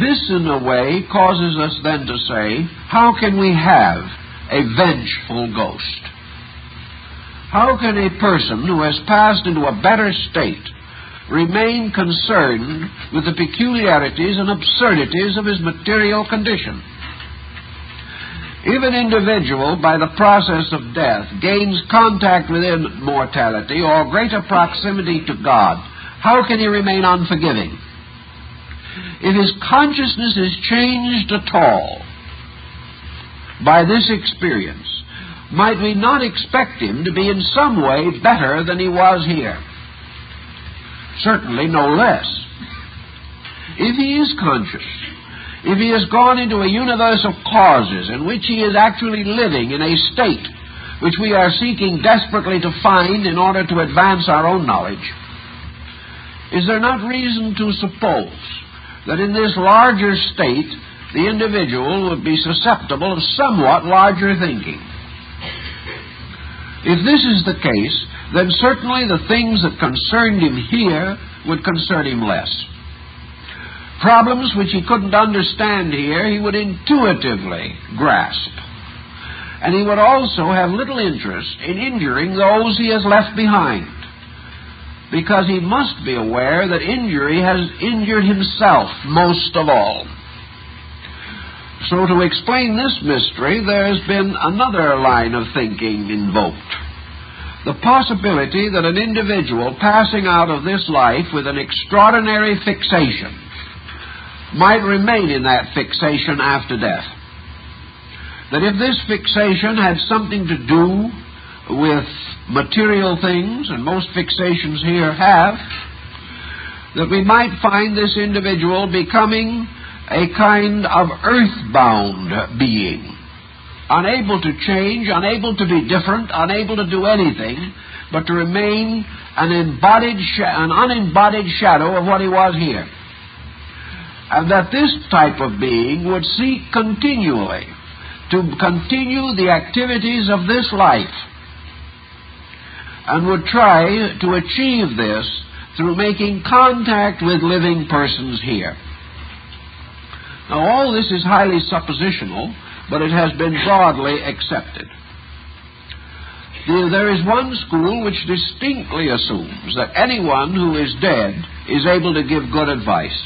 This, in a way, causes us then to say, how can we have a vengeful ghost? How can a person who has passed into a better state remain concerned with the peculiarities and absurdities of his material condition. If an individual, by the process of death, gains contact with immortality or greater proximity to God, how can he remain unforgiving? If his consciousness is changed at all by this experience, might we not expect him to be in some way better than he was here? Certainly no less. If he is conscious, if he has gone into a universe of causes in which he is actually living in a state which we are seeking desperately to find in order to advance our own knowledge, is there not reason to suppose that in this larger state the individual would be susceptible of somewhat larger thinking? If this is the case, then certainly the things that concerned him here would concern him less. Problems which he couldn't understand here, he would intuitively grasp. And he would also have little interest in injuring those he has left behind, because he must be aware that injury has injured himself most of all. So to explain this mystery, there has been another line of thinking invoked. The possibility that an individual passing out of this life with an extraordinary fixation might remain in that fixation after death. That if this fixation had something to do with material things, and most fixations here have, that we might find this individual becoming a kind of earthbound being, unable to change, unable to be different, unable to do anything but to remain an unembodied shadow of what he was here. And that this type of being would seek continually to continue the activities of this life, and would try to achieve this through making contact with living persons here. Now, all this is highly suppositional, but it has been broadly accepted. There is one school which distinctly assumes that anyone who is dead is able to give good advice,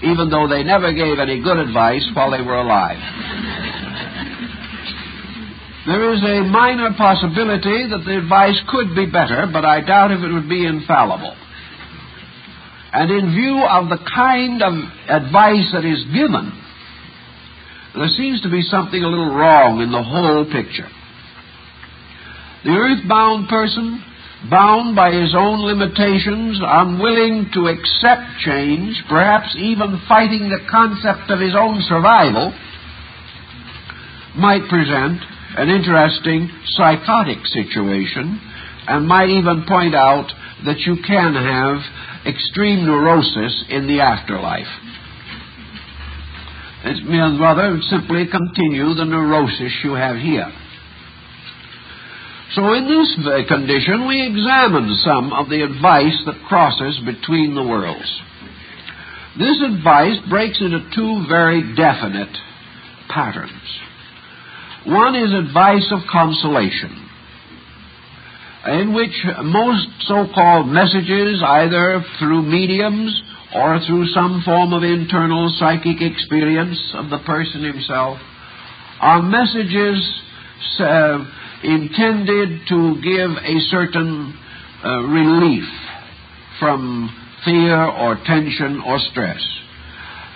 even though they never gave any good advice while they were alive. There is a minor possibility that the advice could be better, but I doubt if it would be infallible. And in view of the kind of advice that is given, there seems to be something a little wrong in the whole picture. The earthbound person, bound by his own limitations, unwilling to accept change, perhaps even fighting the concept of his own survival, might present an interesting psychotic situation, and might even point out that you can have extreme neurosis in the afterlife. It's rather simply continue the neurosis you have here. So in this condition, we examine some of the advice that crosses between the worlds. This advice breaks into two very definite patterns. One is advice of consolation, in which most so-called messages, either through mediums or through some form of internal psychic experience of the person himself, are messages intended to give a certain relief from fear or tension or stress.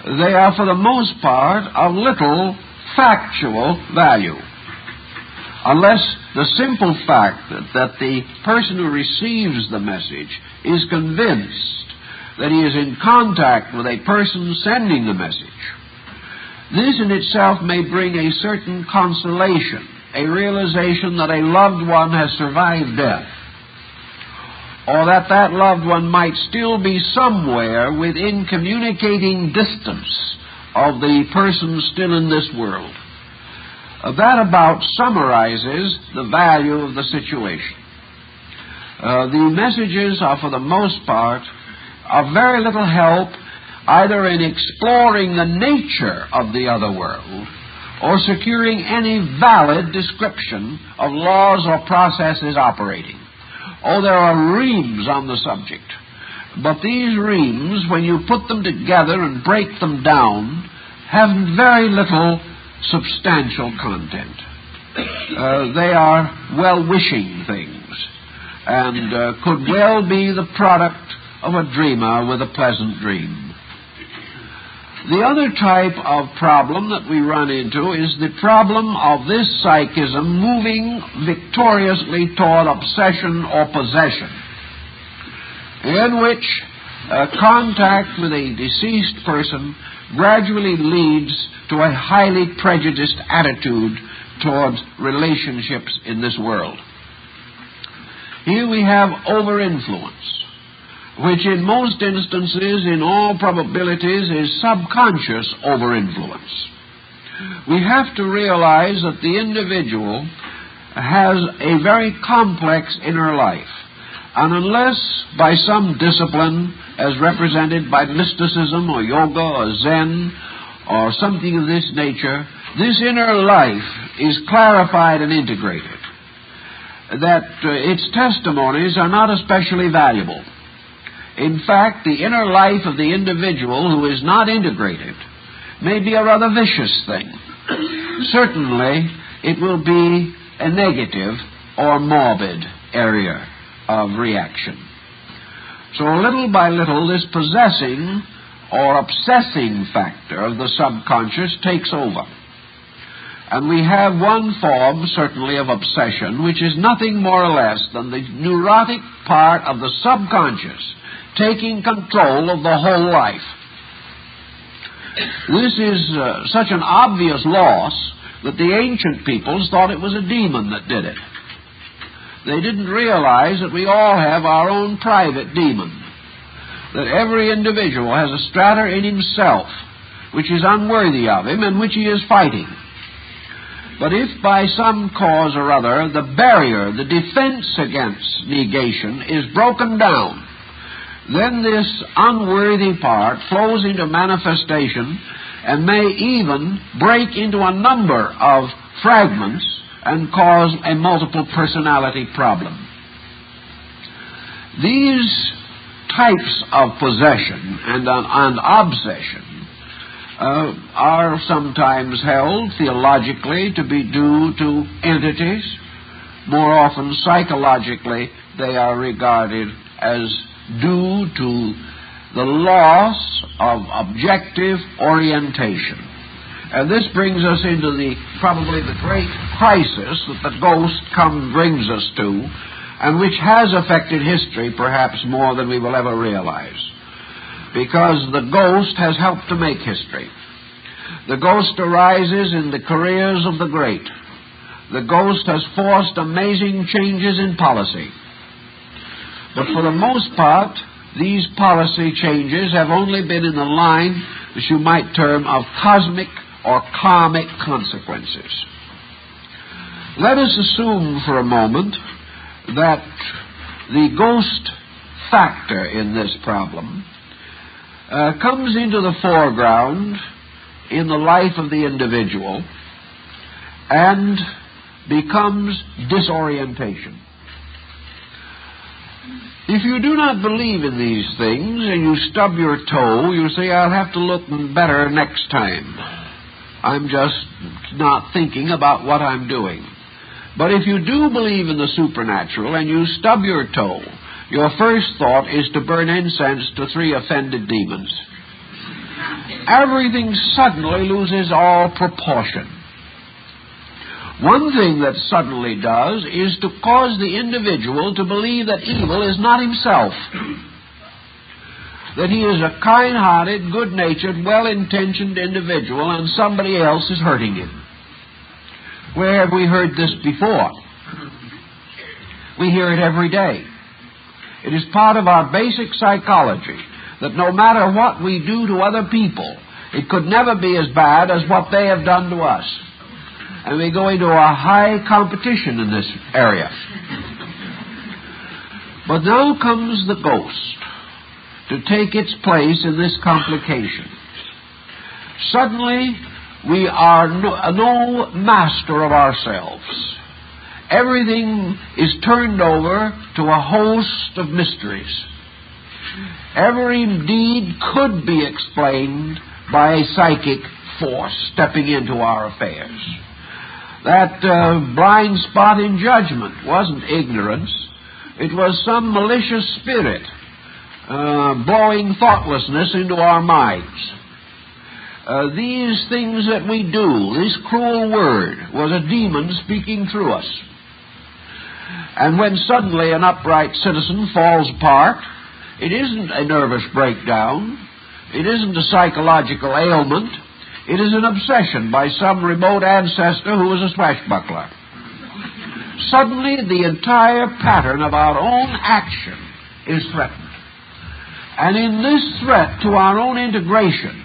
They are, for the most part, of little factual value, unless the simple fact that the person who receives the message is convinced that he is in contact with a person sending the message. This in itself may bring a certain consolation, a realization that a loved one has survived death, or that that loved one might still be somewhere within communicating distance of the person still in this world. That about summarizes the value of the situation. The messages are, for the most part, of very little help either in exploring the nature of the other world or securing any valid description of laws or processes operating. Oh, there are reams on the subject. But these reams, when you put them together and break them down, have very little substantial content. They are well-wishing things, and could well be the product of a dreamer with a pleasant dream. The other type of problem that we run into is the problem of this psychism moving victoriously toward obsession or possession, in which contact with a deceased person gradually leads to a highly prejudiced attitude towards relationships in this world. Here we have over-influence, which in most instances, in all probabilities, is subconscious over-influence. We have to realize that the individual has a very complex inner life, and unless by some discipline, as represented by mysticism or yoga or Zen or something of this nature, this inner life is clarified and integrated, that its testimonies are not especially valuable. In fact, the inner life of the individual who is not integrated may be a rather vicious thing. Certainly, it will be a negative or morbid area of reaction. So little by little, this possessing or obsessing factor of the subconscious takes over. And we have one form, certainly, of obsession, which is nothing more or less than the neurotic part of the subconscious taking control of the whole life. This is such an obvious loss that the ancient peoples thought it was a demon that did it. They didn't realize that we all have our own private demon, that every individual has a strata in himself which is unworthy of him and which he is fighting. But if by some cause or other the barrier, the defense against negation is broken down, then this unworthy part flows into manifestation and may even break into a number of fragments and cause a multiple personality problem. These types of possession and obsession are sometimes held theologically to be due to entities. More often psychologically they are regarded as due to the loss of objective orientation. And this brings us into probably the great crisis that the ghost brings us to, and which has affected history perhaps more than we will ever realize. Because the ghost has helped to make history. The ghost arises in the careers of the great. The ghost has forced amazing changes in policy. But for the most part, these policy changes have only been in the line, which you might term, of cosmic or karmic consequences. Let us assume for a moment that the ghost factor in this problem comes into the foreground in the life of the individual and becomes disorientation. If you do not believe in these things and you stub your toe, you say, I'll have to look better next time. I'm just not thinking about what I'm doing. But if you do believe in the supernatural and you stub your toe, your first thought is to burn incense to 3 offended demons. Everything suddenly loses all proportion. One thing that suddenly does is to cause the individual to believe that evil is not himself, that he is a kind-hearted, good-natured, well-intentioned individual and somebody else is hurting him. Where have we heard this before? We hear it every day. It is part of our basic psychology that no matter what we do to other people, it could never be as bad as what they have done to us. And we go into a high competition in this area. But now comes the ghost to take its place in this complication. Suddenly, we are no master of ourselves. Everything is turned over to a host of mysteries. Every deed could be explained by a psychic force stepping into our affairs. That blind spot in judgment wasn't ignorance. It was some malicious spirit blowing thoughtlessness into our minds. These things that we do, this cruel word, was a demon speaking through us. And when suddenly an upright citizen falls apart, it isn't a nervous breakdown. It isn't a psychological ailment. It is an obsession by some remote ancestor who was a swashbuckler. Suddenly, the entire pattern of our own action is threatened. And in this threat to our own integration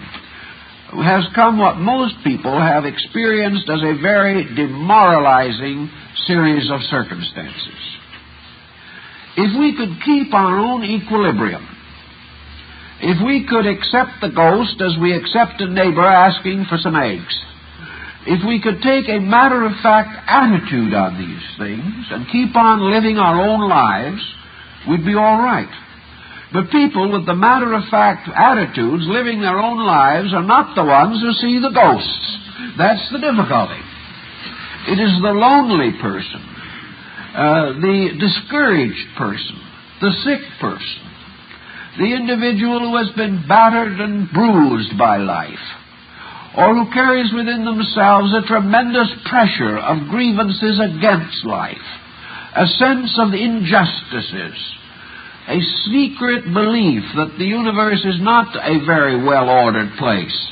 has come what most people have experienced as a very demoralizing series of circumstances. If we could keep our own equilibrium, if we could accept the ghost as we accept a neighbor asking for some eggs, if we could take a matter-of-fact attitude on these things and keep on living our own lives, we'd be all right. But people with the matter-of-fact attitudes living their own lives are not the ones who see the ghosts. That's the difficulty. It is the lonely person, the discouraged person, the sick person, the individual who has been battered and bruised by life, or who carries within themselves a tremendous pressure of grievances against life, a sense of injustices, a secret belief that the universe is not a very well-ordered place.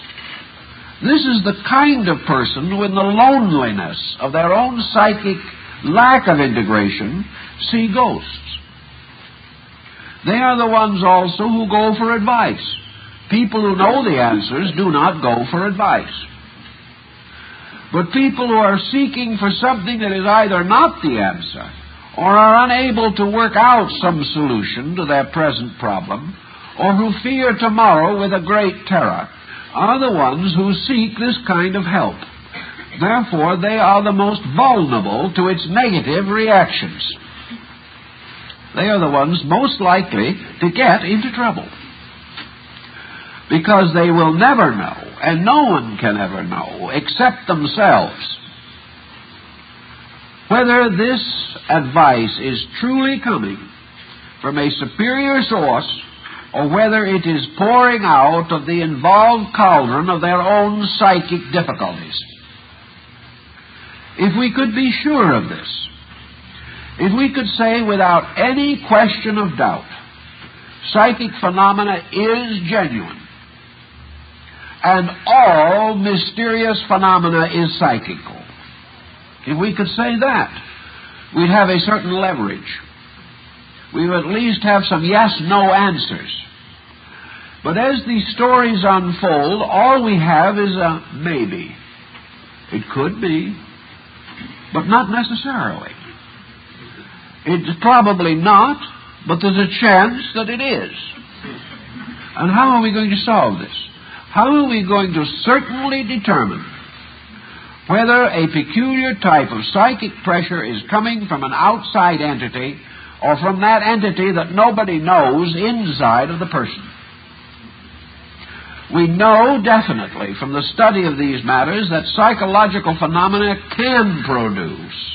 This is the kind of person who, in the loneliness of their own psychic lack of integration, see ghosts. They are the ones also who go for advice. People who know the answers do not go for advice. But people who are seeking for something that is either not the answer or are unable to work out some solution to their present problem, or who fear tomorrow with a great terror, are the ones who seek this kind of help. Therefore, they are the most vulnerable to its negative reactions. They are the ones most likely to get into trouble, because they will never know, and no one can ever know, except themselves, whether this advice is truly coming from a superior source or whether it is pouring out of the involved cauldron of their own psychic difficulties. If we could be sure of this, if we could say without any question of doubt, psychic phenomena is genuine, and all mysterious phenomena is psychical, if we could say that, we'd have a certain leverage. We would at least have some yes-no answers. But as these stories unfold, all we have is a maybe. It could be, but not necessarily. It's probably not, but there's a chance that it is. And how are we going to solve this? How are we going to certainly determine whether a peculiar type of psychic pressure is coming from an outside entity or from that entity that nobody knows inside of the person? We know definitely from the study of these matters that psychological phenomena can produce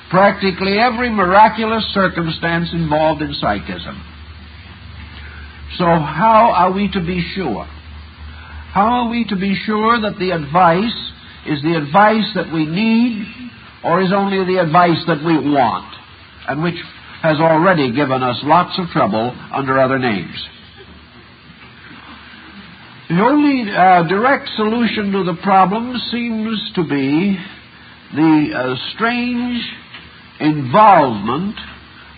practically every miraculous circumstance involved in psychism. So how are we to be sure? How are we to be sure that the advice is the advice that we need, or is only the advice that we want, and which has already given us lots of trouble under other names? The only direct solution to the problem seems to be the strange involvement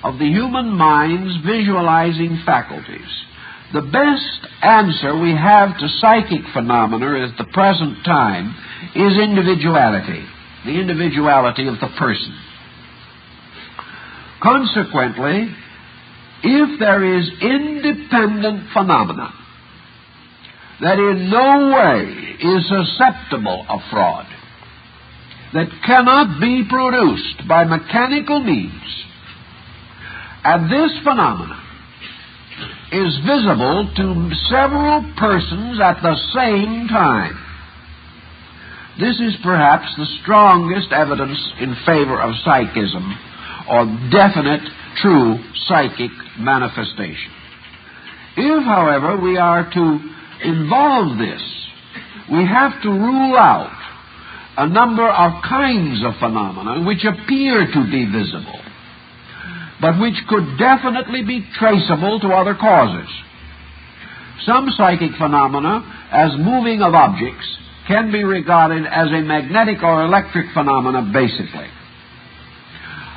of the human mind's visualizing faculties. The best answer we have to psychic phenomena at the present time is individuality, the individuality of the person. Consequently, if there is independent phenomena that in no way is susceptible of fraud, that cannot be produced by mechanical means, and this phenomena is visible to several persons at the same time. This is perhaps the strongest evidence in favor of psychism, or definite, true psychic manifestation. If, however, we are to involve this, we have to rule out a number of kinds of phenomena which appear to be visible, but which could definitely be traceable to other causes. Some psychic phenomena, as moving of objects, can be regarded as a magnetic or electric phenomena, basically.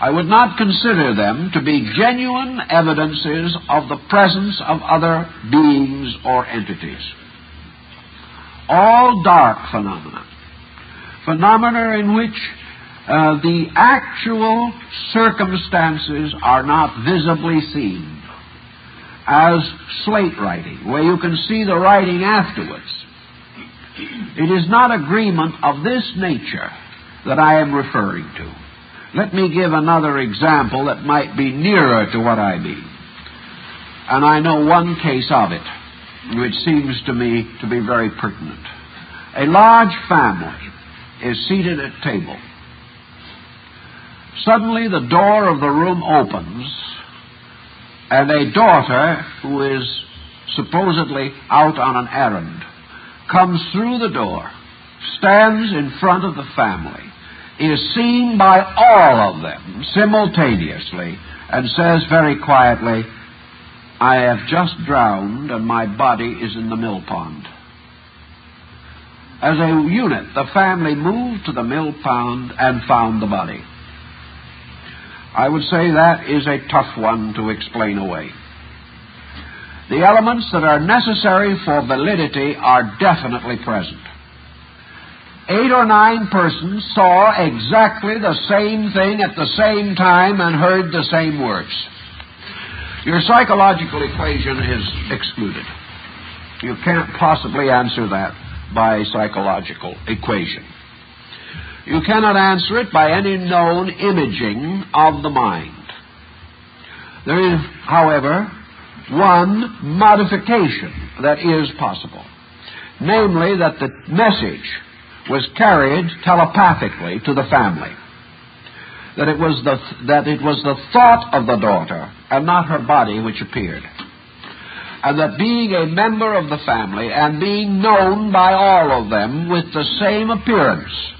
I would not consider them to be genuine evidences of the presence of other beings or entities. All dark phenomena, phenomena in which the actual circumstances are not visibly seen, as slate writing, where you can see the writing afterwards. It is not agreement of this nature that I am referring to. Let me give another example that might be nearer to what I mean. And I know one case of it, which seems to me to be very pertinent. A large family is seated at table. Suddenly the door of the room opens, and a daughter who is supposedly out on an errand comes through the door, stands in front of the family, is seen by all of them simultaneously, and says very quietly, "I have just drowned and my body is in the mill pond." As a unit, the family moved to the mill pond and found the body. I would say that is a tough one to explain away. The elements that are necessary for validity are definitely present. 8 or 9 persons saw exactly the same thing at the same time and heard the same words. Your psychological equation is excluded. You can't possibly answer that by psychological equation. You cannot answer it by any known imaging of the mind. There is, however, one modification that is possible, namely that the message was carried telepathically to the family, that it was the thought of the daughter and not her body which appeared, and that being a member of the family and being known by all of them with the same appearance,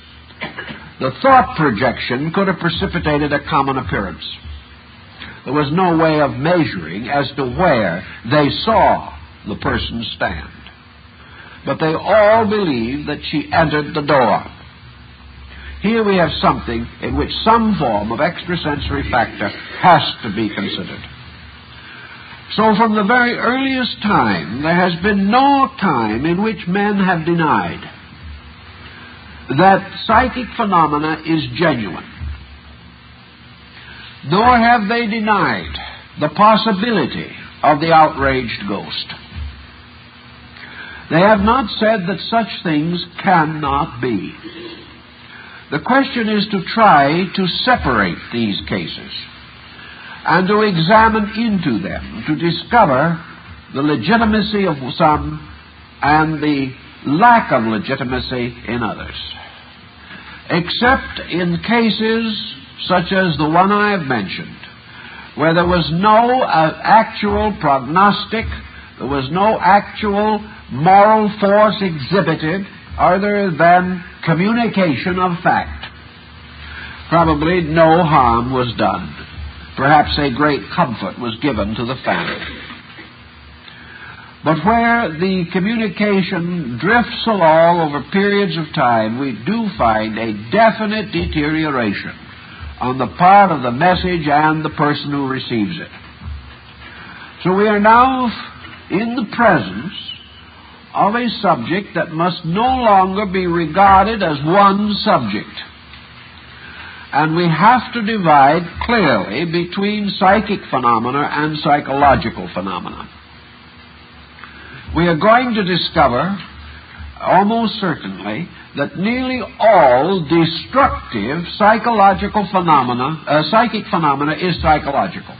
the thought projection could have precipitated a common appearance. There was no way of measuring as to where they saw the person stand. But they all believed that she entered the door. Here we have something in which some form of extrasensory factor has to be considered. So from the very earliest time, there has been no time in which men have denied that psychic phenomena is genuine. Nor have they denied the possibility of the outraged ghost. They have not said that such things cannot be. The question is to try to separate these cases and to examine into them, to discover the legitimacy of some and the lack of legitimacy in others. Except in cases such as the one I have mentioned, where there was no actual prognostic, there was no actual moral force exhibited other than communication of fact. Probably no harm was done. Perhaps a great comfort was given to the family. But where the communication drifts along over periods of time, we do find a definite deterioration on the part of the message and the person who receives it. So we are now in the presence of a subject that must no longer be regarded as one subject. And we have to divide clearly between psychic phenomena and psychological phenomena. We are going to discover, almost certainly, that nearly all destructive psychological phenomena, psychic phenomena is psychological.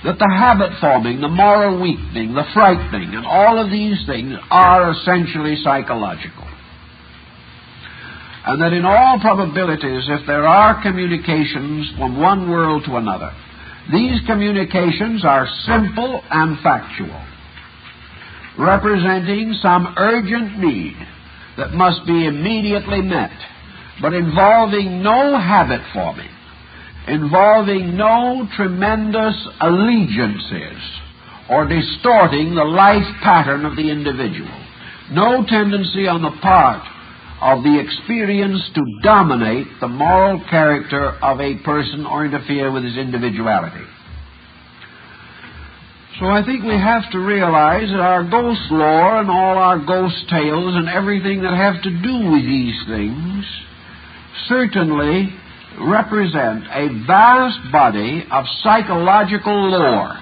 that the habit forming, the moral weakening, the frightening, and all of these things are essentially psychological. And that in all probabilities, if there are communications from one world to another, these communications are simple and factual, representing some urgent need that must be immediately met, but involving no habit forming, involving no tremendous allegiances or distorting the life pattern of the individual, no tendency on the part of the experience to dominate the moral character of a person or interfere with his individuality. So I think we have to realize that our ghost lore and all our ghost tales and everything that have to do with these things certainly represent a vast body of psychological lore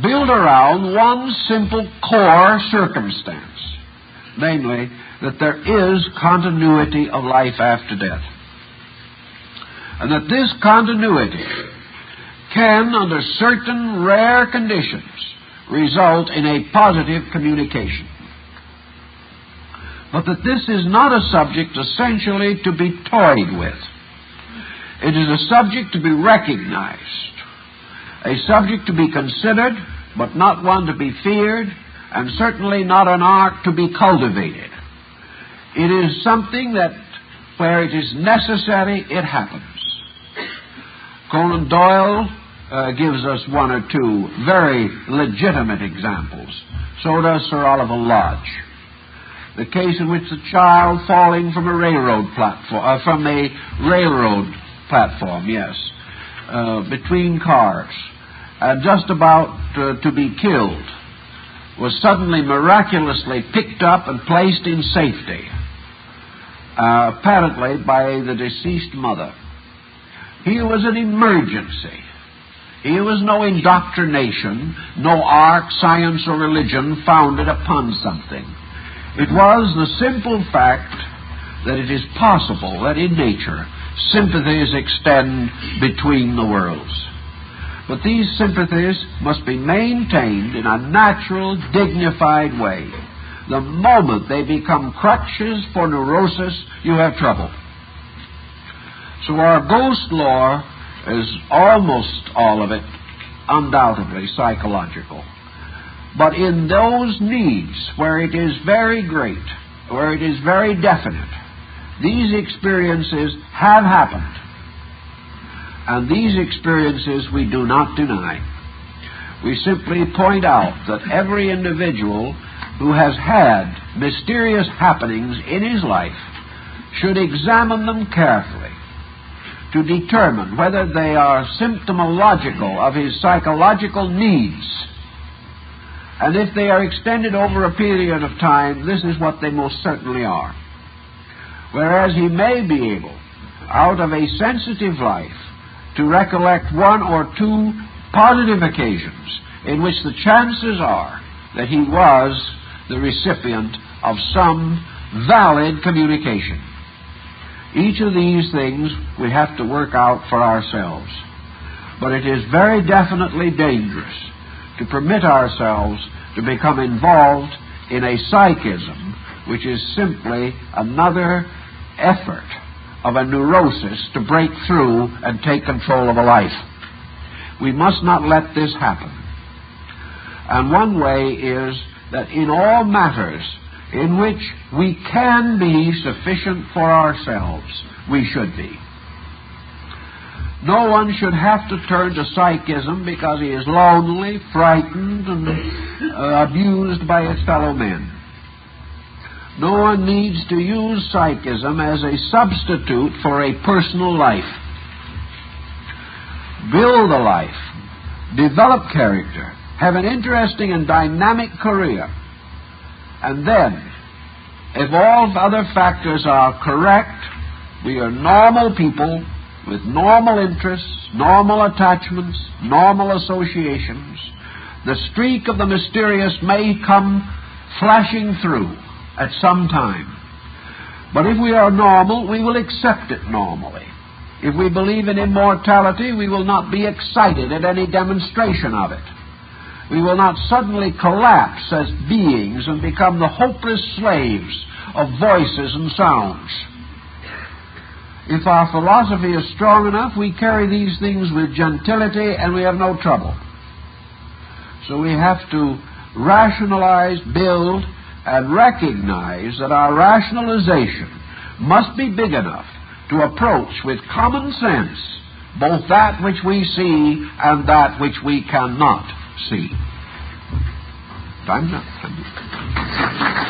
built around one simple core circumstance, namely that there is continuity of life after death, and that this continuity can, under certain rare conditions, result in a positive communication. But that this is not a subject essentially to be toyed with. It is a subject to be recognized, a subject to be considered, but not one to be feared, and certainly not an art to be cultivated. It is something that, where it is necessary, it happens. Conan Doyle gives us one or two very legitimate examples. So does Sir Oliver Lodge. The case in which the child falling from a railroad platform, between cars, and just about to be killed, was suddenly miraculously picked up and placed in safety, apparently by the deceased mother. Here was an emergency. Here was no indoctrination, no art, science, or religion founded upon something. It was the simple fact that it is possible that in nature sympathies extend between the worlds. But these sympathies must be maintained in a natural, dignified way. The moment they become crutches for neurosis, you have trouble. So our ghost lore is almost all of it undoubtedly psychological. But in those needs where it is very great, where it is very definite, these experiences have happened. And these experiences we do not deny. We simply point out that every individual who has had mysterious happenings in his life should examine them carefully to determine whether they are symptomological of his psychological needs. And if they are extended over a period of time, this is what they most certainly are. Whereas he may be able, out of a sensitive life, to recollect one or two positive occasions in which the chances are that he was the recipient of some valid communication. Each of these things we have to work out for ourselves. But it is very definitely dangerous to permit ourselves to become involved in a psychism which is simply another effort of a neurosis to break through and take control of a life. We must not let this happen. And one way is that in all matters in which we can be sufficient for ourselves, we should be. No one should have to turn to psychism because he is lonely, frightened, and abused by his fellow men. No one needs to use psychism as a substitute for a personal life. Build a life, develop character, have an interesting and dynamic career, and then, if all other factors are correct, we are normal people with normal interests, normal attachments, normal associations. The streak of the mysterious may come flashing through at some time. But if we are normal, we will accept it normally. If we believe in immortality, we will not be excited at any demonstration of it. We will not suddenly collapse as beings and become the hopeless slaves of voices and sounds. If our philosophy is strong enough, we carry these things with gentility and we have no trouble. So we have to rationalize, build, and recognize that our rationalization must be big enough to approach with common sense both that which we see and that which we cannot see. Time's up.